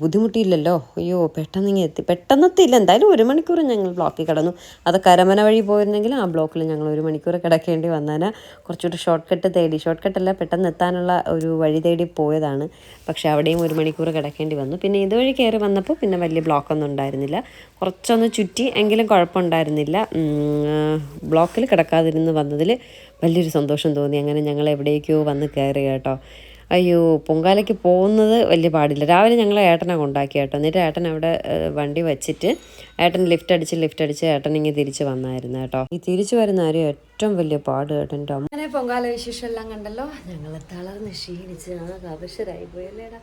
ബുദ്ധിമുട്ടിയില്ലല്ലോ. അയ്യോ പെട്ടെന്ന് എത്തി, പെട്ടെന്നെത്തിയില്ല. എന്തായാലും 1 മണിക്കൂർ ഞങ്ങൾ ബ്ലോക്കിൽ കിടന്നു. അത് കരമന വഴി പോയിരുന്നെങ്കിൽ ആ ബ്ലോക്കിൽ ഞങ്ങൾ 1 മണിക്കൂർ കിടക്കേണ്ടി വന്നാൽ കുറച്ചുകൂടി ഷോർട്ട് കട്ടല്ല, പെട്ടെന്ന് എത്താനുള്ള ഒരു വഴി തേടി പോയതാണ്. പക്ഷേ അവിടെയും 1 മണിക്കൂർ കിടക്കേണ്ടി വന്നു. പിന്നെ ഇതുവഴി കയറി വന്നപ്പോൾ പിന്നെ വലിയ ബ്ലോക്കൊന്നും ഉണ്ടായിരുന്നില്ല. കുറച്ചൊന്ന് ചുറ്റി, എങ്കിലും കുഴപ്പമുണ്ടായിരുന്നില്ല. ബ്ലോക്കിൽ കിടക്കാതിരുന്ന് വന്നതിൽ വലിയൊരു സന്തോഷം തോന്നി. അങ്ങനെ ഞങ്ങൾ എവിടേക്കോ വന്ന് കയറി കേട്ടോ. അയ്യോ പൊങ്കാലയ്ക്ക് പോകുന്നത് വലിയ പാടില്ല. രാവിലെ ഞങ്ങൾ ഏട്ടനെ കൊണ്ടാക്കി കേട്ടോ. എന്നിട്ട് ഏട്ടൻ അവിടെ വണ്ടി വെച്ചിട്ട് ഏട്ടൻ ലിഫ്റ്റ് അടിച്ച് ഏട്ടൻ ഇങ്ങനെ തിരിച്ച് വന്നായിരുന്നു കേട്ടോ. ഈ തിരിച്ചു വരുന്ന ആരും ഏറ്റവും വലിയ പാട് കേട്ടോ. അങ്ങനെ പൊങ്കാല വിശേഷം എല്ലാം കണ്ടല്ലോ. ഞങ്ങൾ തളർന്ന് ക്ഷീണിച്ച് ആകെ അവശരായി പോയല്ലേടാ.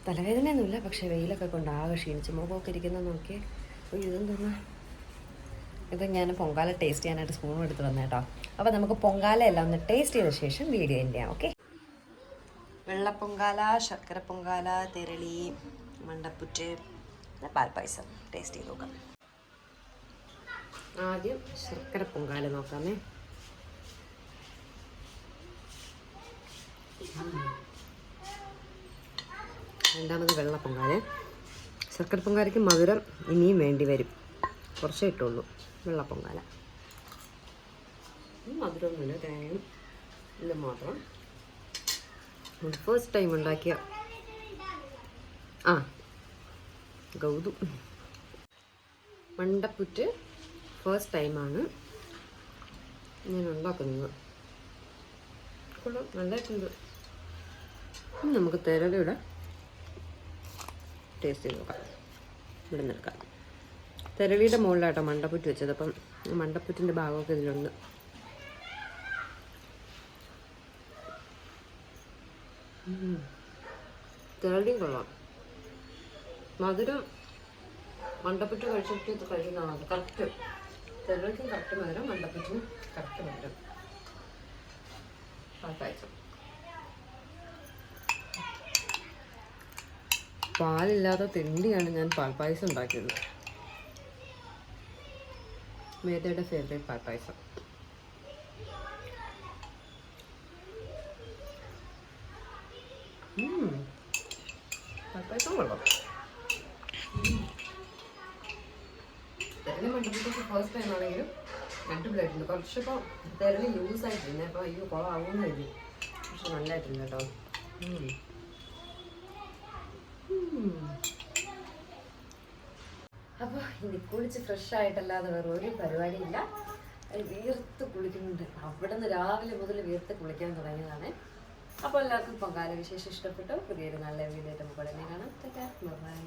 തലവേദനയൊന്നുമില്ല, പക്ഷേ വെയിലൊക്കെ കൊണ്ട് ആകെ ക്ഷീണിച്ച്. മുഖമൊക്കെ ഇരിക്കുന്നത് നോക്കി. ഇതെന്തോന്നാ ഇത്. ഞാൻ പൊങ്കാല ടേസ്റ്റ് ചെയ്യാനായിട്ട് സ്പൂൺ എടുത്ത് വന്നേ കേട്ടോ. അപ്പോൾ നമുക്ക് പൊങ്കാല എല്ലാം ഒന്ന് ടേസ്റ്റ് ചെയ്ത ശേഷം വീഡിയോ എൻ്റെ ചെയ്യാം. ഓക്കെ. വെള്ളപ്പൊങ്കാല, ശർക്കര പൊങ്കാല, തിരളി, മണ്ടപ്പുറ്റ്, പാൽപ്പായസം ടേസ്റ്റ് ചെയ്ത് നോക്കാം. ആദ്യം ശർക്കര പൊങ്കാല നോക്കാമേ. രണ്ടാമത് വെള്ളപ്പൊങ്കാല. ശർക്കര പൊങ്കാലയ്ക്ക് മധുരം ഇനിയും വേണ്ടി വരും, കുറച്ചേ ഇട്ടുള്ളൂ. വെള്ളപ്പൊങ്കാല മധുരമൊന്നുമില്ല, തേങ്ങയും ഇത് മാത്രം. ഫസ്റ്റ് ടൈം ഉണ്ടാക്കിയ ഗൗതു മണ്ടപ്പുറ്റ് ഫസ്റ്റ് ടൈമാണ് ഞാൻ ഉണ്ടാക്കുന്നത്. നല്ലതായിട്ടുണ്ട്. നമുക്ക് തിരളിയുടെ ടേസ്റ്റ് ചെയ്ത് നോക്കാം. ഇവിടെ നിൽക്കാം. തിരളിയുടെ മുകളിലായിട്ടോ മണ്ടപ്പുറ്റ് വെച്ചത്. അപ്പം മണ്ടപ്പുറ്റിൻ്റെ ഭാഗമൊക്കെ ഇതിലുണ്ട്. തിരളിയും കൊള്ളാം. മധുരം മണ്ടപ്പുറ്റ് കഴിച്ചിട്ട് ഇത് കഴിക്കുന്നതാണ് അത് കറക്റ്റ്. തിരളിക്കും കറക്റ്റ് മധുരം, മണ്ടപ്പുറ്റിനും കറക്റ്റ് മധുരം. പാൽപ്പായസം. പാലില്ലാത്ത തിണ്ടിയാണ് ഞാൻ പാൽപ്പായസം ഉണ്ടാക്കിയത്. മേധയുടെ ഫേവറേറ്റ് പാൽപ്പായസം. പാൽപ്പായസം കൊള്ളാം. തിരളി മണ്ടപ്പുറ്റ് ഫസ്റ്റ് ടൈം ആണെങ്കിലും അടിപൊളിയായിട്ടുണ്ട്. കുറച്ചിപ്പോൾ തിരളി ലൂസായിട്ടുണ്ട്. അപ്പോൾ അയ്യോ കുളമാകുമെന്ന് കരുതി, പക്ഷെ നല്ലതായിട്ടുണ്ട് കേട്ടോ. ഇനി കുളിച്ച് ഫ്രഷ് ആയിട്ടല്ലാതെ വേറെ ഒരു പരിപാടിയില്ല. വീർത്ത് കുളിക്കുന്നുണ്ട്. അവിടെ നിന്ന് രാവിലെ മുതൽ വീർത്ത് കുളിക്കാൻ തുടങ്ങിയതാണ്. അപ്പോൾ എല്ലാവർക്കും പൊങ്കാല വിശേഷം ഇഷ്ടപ്പെട്ടു. പുതിയൊരു നല്ല വീഡിയോ ആയിട്ട് നമുക്ക് ഉടനെ കാണാം. ബൈ.